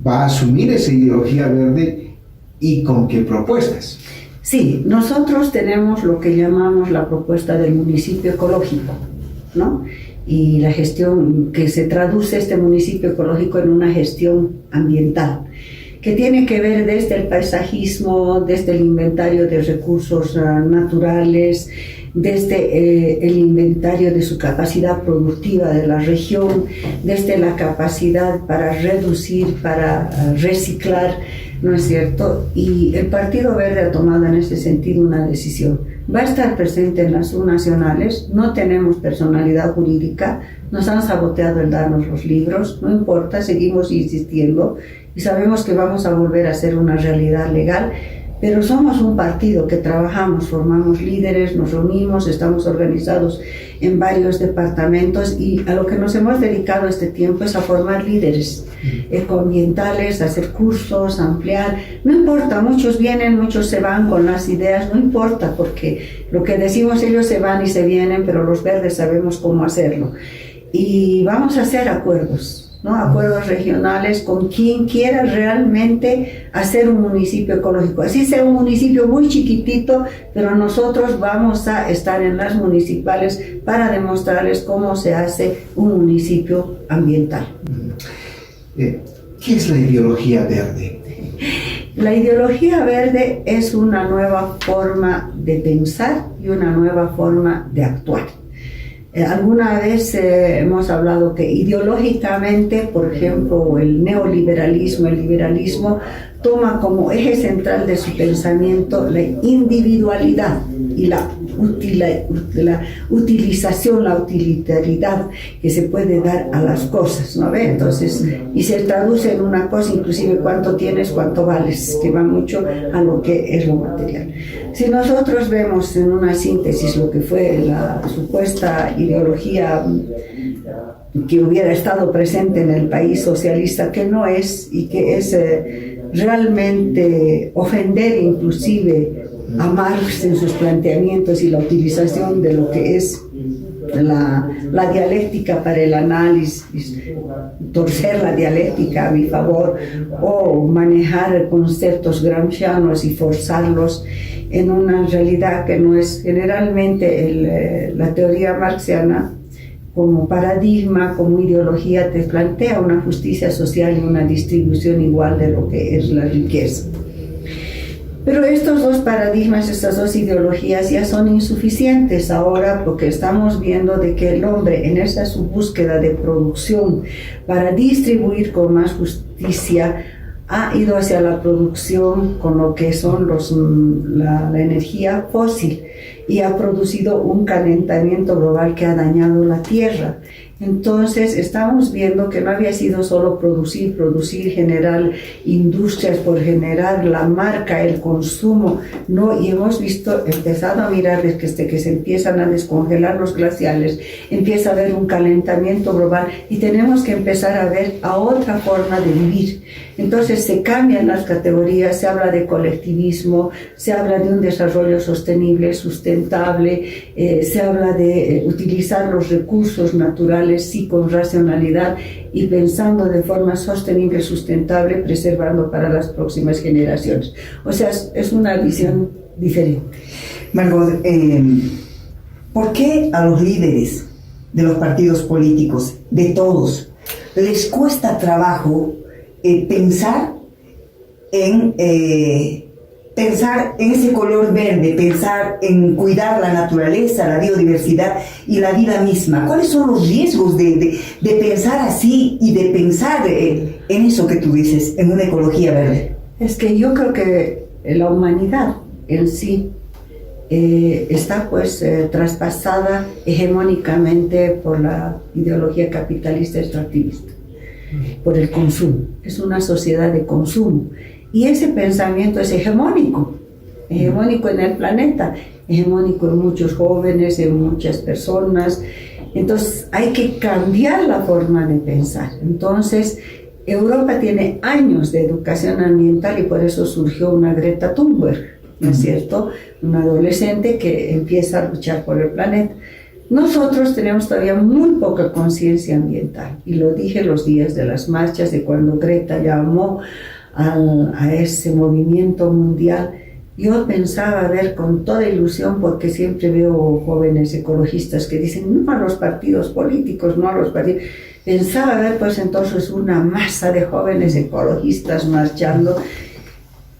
Speaker 2: va a asumir esa ideología verde, ¿y con qué propuestas?
Speaker 3: Sí, nosotros tenemos lo que llamamos la propuesta del municipio ecológico, ¿no? Y la gestión, que se traduce este municipio ecológico en una gestión ambiental, que tiene que ver desde el paisajismo, desde el inventario de recursos naturales, desde el inventario de su capacidad productiva de la región, desde la capacidad para reducir, para reciclar, ¿no es cierto? Y el Partido Verde ha tomado en ese sentido una decisión. Va a estar presente en las subnacionales, no tenemos personalidad jurídica, nos han saboteado el darnos los libros, no importa, seguimos insistiendo y sabemos que vamos a volver a ser una realidad legal, pero somos un partido que trabajamos, formamos líderes, nos reunimos, estamos organizados en varios departamentos y a lo que nos hemos dedicado este tiempo es a formar líderes ecoambientales, a hacer cursos, a ampliar. No importa, muchos vienen, muchos se van con las ideas, no importa, porque lo que decimos ellos se van y se vienen, pero los verdes sabemos cómo hacerlo. Y vamos a hacer acuerdos. ¿no? Acuerdos regionales con quien quiera realmente hacer un municipio ecológico. Así sea un municipio muy chiquitito, pero nosotros vamos a estar en las municipales para demostrarles cómo se hace un municipio ambiental.
Speaker 2: ¿Qué es la ideología verde?
Speaker 3: La ideología verde es una nueva forma de pensar y una nueva forma de actuar. Alguna vez hemos hablado que ideológicamente, por ejemplo, el neoliberalismo, el liberalismo, toma como eje central de su pensamiento la individualidad y la utilización, la utilitariedad que se puede dar a las cosas, ¿no ve? Entonces, y se traduce en una cosa, inclusive cuánto tienes, cuánto vales, que va mucho a lo que es lo material. Si nosotros vemos en una síntesis lo que fue la supuesta ideología que hubiera estado presente en el país socialista, que no es, y que es realmente ofender inclusive a Marx en sus planteamientos y la utilización de lo que es la dialéctica para el análisis, torcer la dialéctica a mi favor o manejar conceptos gramscianos y forzarlos en una realidad que no es. Generalmente la teoría marxiana como paradigma, como ideología, te plantea una justicia social y una distribución igual de lo que es la riqueza. Pero estos dos paradigmas, estas dos ideologías ya son insuficientes ahora, porque estamos viendo de que el hombre en esa su búsqueda de producción para distribuir con más justicia ha ido hacia la producción con lo que son la energía fósil y ha producido un calentamiento global que ha dañado la Tierra. Entonces estamos viendo que no había sido solo producir, generar industrias por generar la marca, el consumo, no, y hemos empezado a mirar desde que se empiezan a descongelar los glaciales, empieza a haber un calentamiento global y tenemos que empezar a ver a otra forma de vivir. Entonces se cambian las categorías, se habla de colectivismo, se habla de un desarrollo sostenible, sustentable, se habla de utilizar los recursos naturales sí con racionalidad y pensando de forma sostenible, sustentable, preservando para las próximas generaciones. O sea, es una visión diferente.
Speaker 1: Margot, ¿por qué a los líderes de los partidos políticos, de todos, les cuesta trabajo pensar en ese color verde, pensar en cuidar la naturaleza, la biodiversidad y la vida misma? ¿Cuáles son los riesgos de pensar así y de pensar en eso que tú dices, en una ecología verde?
Speaker 3: Es que yo creo que la humanidad en sí está traspasada hegemónicamente por la ideología capitalista extractivista, por el consumo. Es una sociedad de consumo. Y ese pensamiento es hegemónico en el planeta, hegemónico en muchos jóvenes, en muchas personas. Entonces hay que cambiar la forma de pensar. Entonces Europa tiene años de educación ambiental y por eso surgió una Greta Thunberg, ¿no es cierto? Una adolescente que empieza a luchar por el planeta. Nosotros tenemos todavía muy poca conciencia ambiental y lo dije los días de las marchas, de cuando Greta llamó a ese movimiento mundial. Yo pensaba ver con toda ilusión, porque siempre veo jóvenes ecologistas que dicen no a los partidos políticos, no a los partidos. Pensaba ver pues entonces una masa de jóvenes ecologistas marchando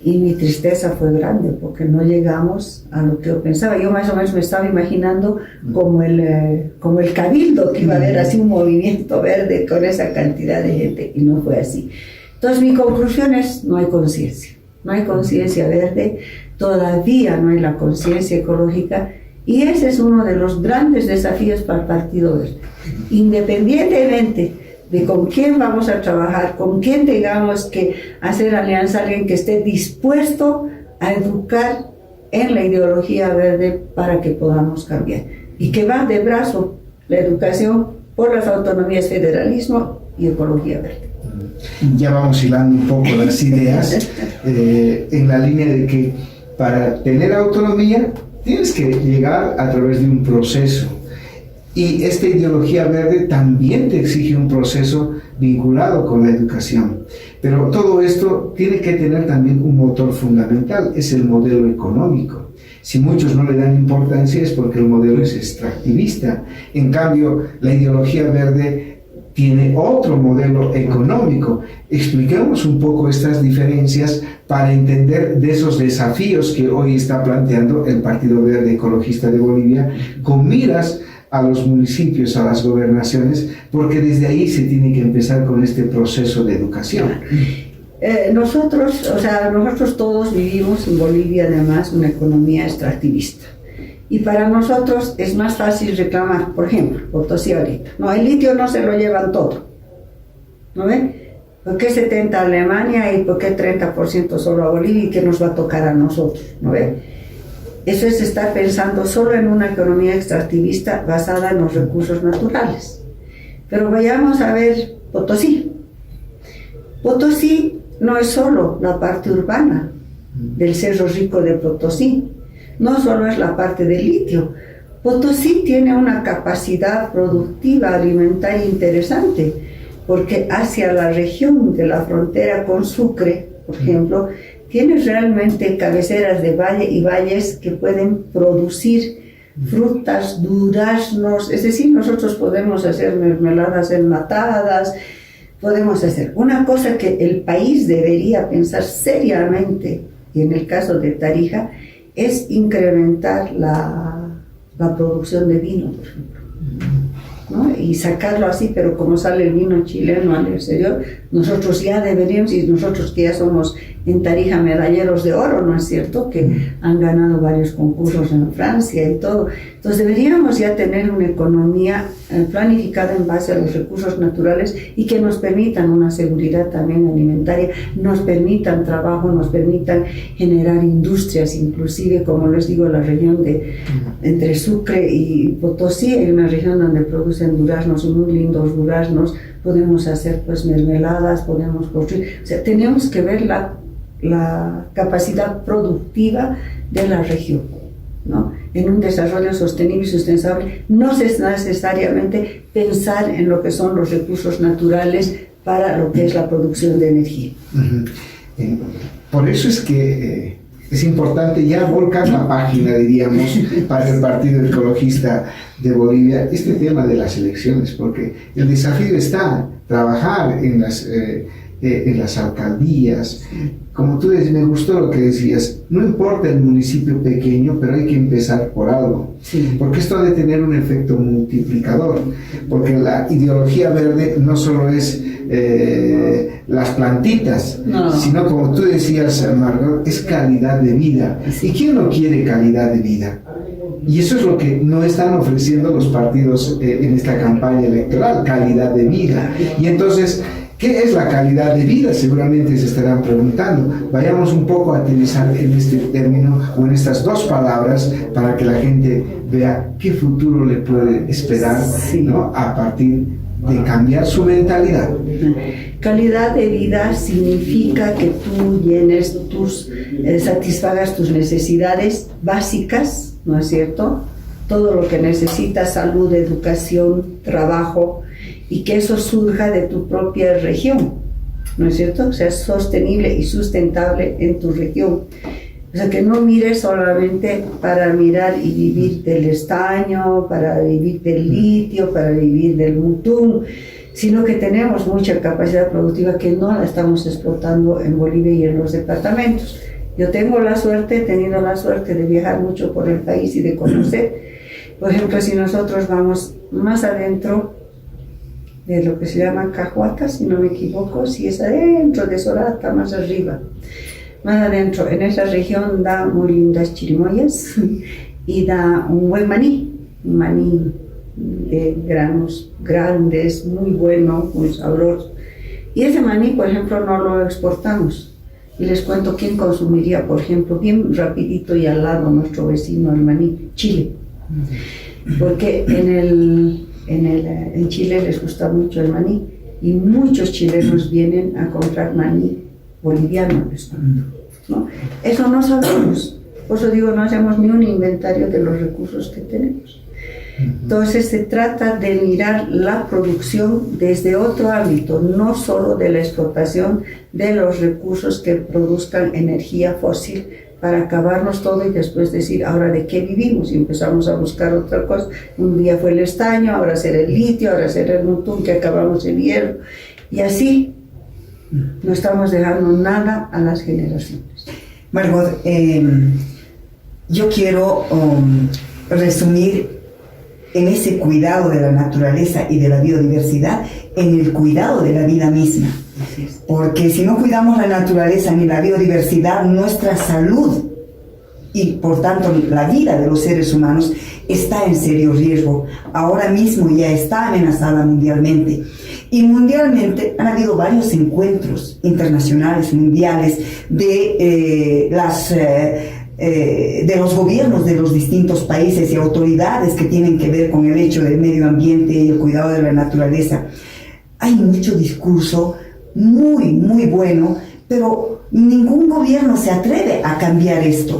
Speaker 3: y mi tristeza fue grande porque no llegamos a lo que yo pensaba. Yo más o menos me estaba imaginando como el cabildo, que iba a haber así un movimiento verde con esa cantidad de gente y no fue así. Entonces mi conclusión es, no hay conciencia verde, todavía no hay la conciencia ecológica y ese es uno de los grandes desafíos para el Partido Verde. Independientemente de con quién vamos a trabajar, con quién tengamos que hacer alianza, alguien que esté dispuesto a educar en la ideología verde para que podamos cambiar. Y que va de brazo la educación por las autonomías, federalismo y ecología verde.
Speaker 2: Ya vamos hilando un poco las ideas en la línea de que para tener autonomía tienes que llegar a través de un proceso. Y esta ideología verde también te exige un proceso vinculado con la educación. Pero todo esto tiene que tener también un motor fundamental, es el modelo económico. Si muchos no le dan importancia es porque el modelo es extractivista. En cambio, la ideología verde tiene otro modelo económico. Expliquemos un poco estas diferencias para entender de esos desafíos que hoy está planteando el Partido Verde Ecologista de Bolivia con miras a los municipios, a las gobernaciones, porque desde ahí se tiene que empezar con este proceso de educación.
Speaker 3: Nosotros todos vivimos en Bolivia además una economía extractivista. Y para nosotros es más fácil reclamar, por ejemplo, Potosí ahorita. No, el litio no se lo llevan todo. ¿No ve? ¿Por qué 70% a Alemania y por qué 30% solo a Bolivia y qué nos va a tocar a nosotros? ¿No ve? Eso es estar pensando solo en una economía extractivista basada en los recursos naturales. Pero vayamos a ver Potosí. Potosí no es solo la parte urbana del Cerro Rico de Potosí, no solo es la parte del litio. Potosí tiene una capacidad productiva alimentaria interesante, porque hacia la región de la frontera con Sucre, por ejemplo, tiene realmente cabeceras de valle y valles que pueden producir frutas, duraznos, es decir, nosotros podemos hacer mermeladas enlatadas, podemos hacer una cosa que el país debería pensar seriamente, y en el caso de Tarija, es incrementar la producción de vino, por ejemplo, ¿no? Y sacarlo así, pero como sale el vino chileno al exterior, nosotros ya deberíamos, y nosotros que ya somos en Tarija medalleros de oro, ¿no es cierto?, que han ganado varios concursos en Francia y todo. Entonces deberíamos ya tener una economía planificada en base a los recursos naturales y que nos permitan una seguridad también alimentaria, nos permitan trabajo, nos permitan generar industrias, inclusive, como les digo, la región de entre Sucre y Potosí, hay una región donde producen duraznos, muy lindos duraznos, podemos hacer pues mermeladas, podemos construir, o sea, tenemos que ver la capacidad productiva de la región, ¿no? En un desarrollo sostenible y sustentable no es necesariamente pensar en lo que son los recursos naturales para lo que es la producción de energía.
Speaker 2: Por eso es que es importante ya volcar la página, diríamos, para el Partido Ecologista de Bolivia, este tema de las elecciones, porque el desafío está trabajar en las alcaldías. Como tú decías, me gustó lo que decías, no importa el municipio pequeño, pero hay que empezar por algo, porque esto ha de tener un efecto multiplicador, porque la ideología verde no solo es las plantitas, sino, como tú decías, Margot, es calidad de vida. ¿Y quién no quiere calidad de vida? Y eso es lo que no están ofreciendo los partidos en esta campaña electoral, calidad de vida. Y entonces, ¿qué es la calidad de vida? Seguramente se estarán preguntando. Vayamos un poco a aterrizar en este término o en estas dos palabras para que la gente vea qué futuro le puede esperar, ¿no?, a partir de cambiar su mentalidad.
Speaker 3: Calidad de vida significa que tú llenes satisfagas tus necesidades básicas, ¿no es cierto? Todo lo que necesitas, salud, educación, trabajo, y que eso surja de tu propia región, ¿no es cierto? O sea, sostenible y sustentable en tu región. O sea, que no mires solamente para mirar y vivir del estaño, para vivir del litio, para vivir del mutún, sino que tenemos mucha capacidad productiva que no la estamos explotando en Bolivia y en los departamentos. Yo he tenido la suerte de viajar mucho por el país y de conocer. Por ejemplo, si nosotros vamos más adentro de lo que se llama Cajuata, si no me equivoco, si es adentro de Sorata, más arriba, más adentro, en esa región da muy lindas chirimoyas y da un buen maní, un maní de granos grandes, muy bueno, muy sabroso. Y ese maní, por ejemplo, no lo exportamos. Y les cuento quién consumiría, por ejemplo, bien rapidito y al lado nuestro vecino, el maní, Chile. Porque en Chile les gusta mucho el maní y muchos chilenos vienen a comprar maní boliviano, ¿no? Eso no sabemos, por eso digo, no hacemos ni un inventario de los recursos que tenemos. Entonces se trata de mirar la producción desde otro ámbito, no solo de la explotación de los recursos que produzcan energía fósil para acabarnos todo y después decir, ahora de qué vivimos, y empezamos a buscar otra cosa. Un día fue el estaño, ahora será el litio, ahora será el mutún, que acabamos el hierro, y así no estamos dejando nada a las generaciones.
Speaker 1: Margot, yo quiero resumir en ese cuidado de la naturaleza y de la biodiversidad, en el cuidado de la vida misma. Porque si no cuidamos la naturaleza ni la biodiversidad, nuestra salud y por tanto la vida de los seres humanos está en serio riesgo. Ahora mismo ya está amenazada mundialmente. Y mundialmente han habido varios encuentros internacionales, mundiales, de los gobiernos de los distintos países y autoridades que tienen que ver con el hecho del medio ambiente y el cuidado de la naturaleza. Hay mucho discurso muy, muy bueno, pero ningún gobierno se atreve a cambiar esto.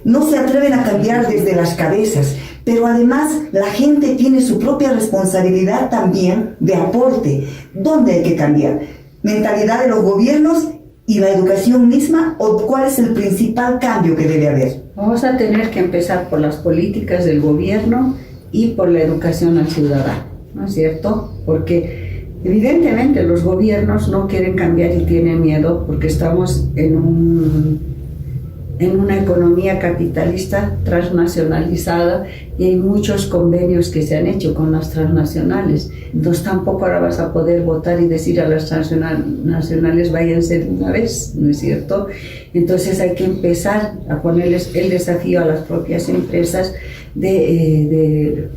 Speaker 1: No se atreven a cambiar desde las cabezas, pero además la gente tiene su propia responsabilidad también de aporte. ¿Dónde hay que cambiar? ¿Mentalidad de los gobiernos y la educación misma, o cuál es el principal cambio que debe haber?
Speaker 3: Vamos a tener que empezar por las políticas del gobierno y por la educación al ciudadano, ¿no es cierto? Porque evidentemente los gobiernos no quieren cambiar y tienen miedo porque estamos en una economía capitalista transnacionalizada y hay muchos convenios que se han hecho con las transnacionales. Entonces tampoco ahora vas a poder votar y decir a las transnacionales váyanse de una vez, ¿no es cierto? Entonces hay que empezar a ponerles el desafío a las propias empresas de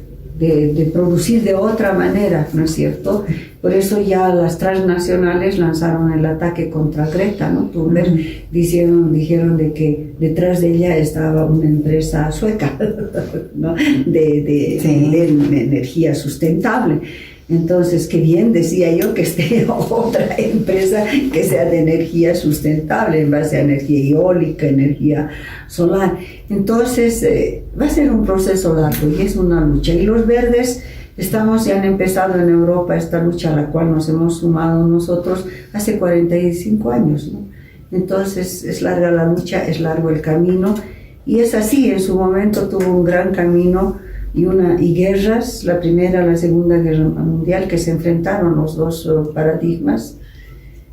Speaker 3: producir de otra manera, ¿no es cierto? Por eso ya las transnacionales lanzaron el ataque contra Greta, ¿no? Thunberg, dijeron de que detrás de ella estaba una empresa sueca, ¿no? de energía sustentable. Entonces, qué bien, decía yo, que esté otra empresa que sea de energía sustentable, en base a energía eólica, energía solar. Entonces, va a ser un proceso largo y es una lucha. Y los verdes ya han empezado en Europa esta lucha a la cual nos hemos sumado nosotros hace 45 años, ¿no? Entonces, es larga la lucha, es largo el camino, y es así. En su momento tuvo un gran camino y guerras, la Primera, la Segunda Guerra Mundial, que se enfrentaron los dos paradigmas,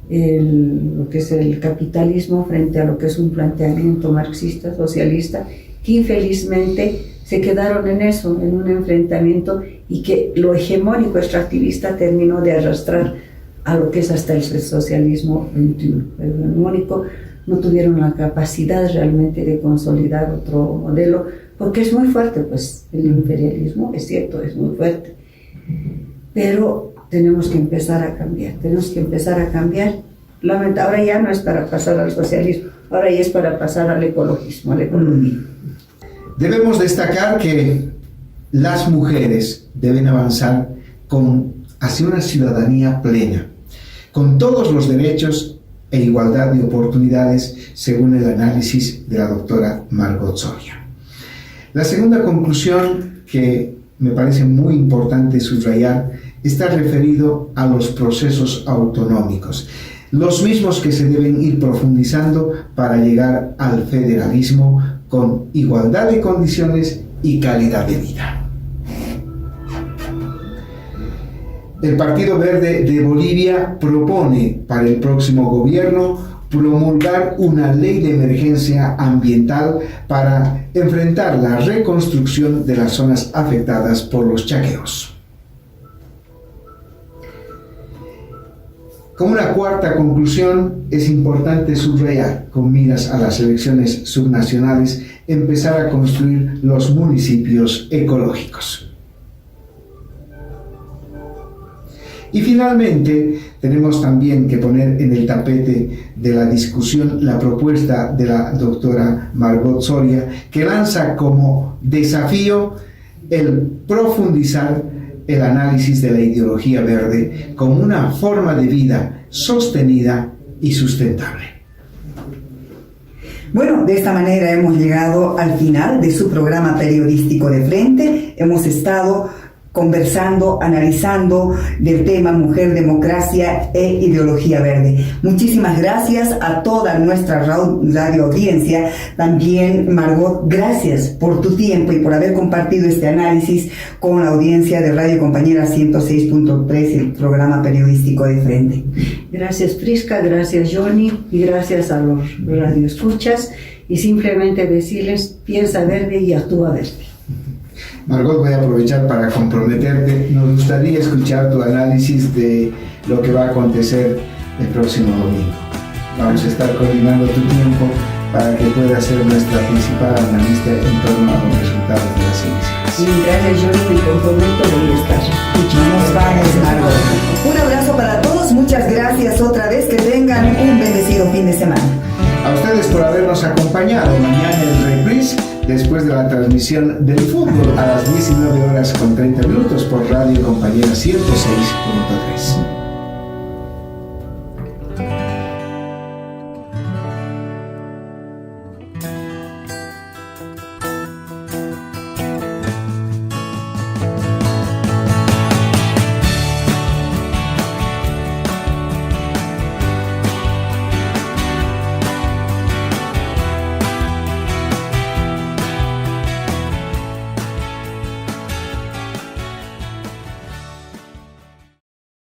Speaker 3: lo que es el capitalismo frente a lo que es un planteamiento marxista, socialista, que infelizmente se quedaron en eso, en un enfrentamiento, y que lo hegemónico extractivista terminó de arrastrar a lo que es hasta el socialismo 21. El hegemónico no tuvieron la capacidad realmente de consolidar otro modelo, porque es muy fuerte, pues el imperialismo, es cierto, es muy fuerte, pero tenemos que empezar a cambiar, Ahora ya no es para pasar al socialismo, ahora ya es para pasar al ecologismo, a la ecología.
Speaker 2: Debemos destacar que las mujeres deben avanzar hacia una ciudadanía plena, con todos los derechos e igualdad de oportunidades, según el análisis de la doctora Margot Soria. La segunda conclusión, que me parece muy importante subrayar, está referido a los procesos autonómicos, los mismos que se deben ir profundizando para llegar al federalismo con igualdad de condiciones y calidad de vida. El Partido Verde de Bolivia propone para el próximo gobierno promulgar una ley de emergencia ambiental para enfrentar la reconstrucción de las zonas afectadas por los chaqueos. Como una cuarta conclusión, es importante subrayar, con miras a las elecciones subnacionales, empezar a construir los municipios ecológicos. Y finalmente, tenemos también que poner en el tapete de la discusión la propuesta de la doctora Margot Soria, que lanza como desafío el profundizar el análisis de la ideología verde como una forma de vida sostenida y sustentable.
Speaker 1: Bueno, de esta manera hemos llegado al final de su programa periodístico de frente. Hemos estado conversando, analizando del tema Mujer, Democracia e Ideología Verde. Muchísimas gracias a toda nuestra radio audiencia. También, Margot, gracias por tu tiempo y por haber compartido este análisis con la audiencia de Radio Compañera 106.3, el programa periodístico de frente.
Speaker 3: Gracias, Prisca, gracias, Johnny, y gracias a los radioescuchas. Y simplemente decirles, piensa verde y actúa verde.
Speaker 2: Margot, voy a aprovechar para comprometerte. Nos gustaría escuchar tu análisis de lo que va a acontecer el próximo domingo. Vamos a estar coordinando tu tiempo para que puedas ser nuestra principal analista en torno a los resultados de las elecciones.
Speaker 3: Sí, gracias, yo me comprometo, voy a estar.
Speaker 1: Nos vamos, Margot. Un abrazo para todos, muchas gracias otra vez, que tengan un bendecido fin de semana.
Speaker 2: A ustedes por habernos acompañado. Mañana el reprise, después de transmisión del fútbol a las 19:30 por Radio Compañera 106.3.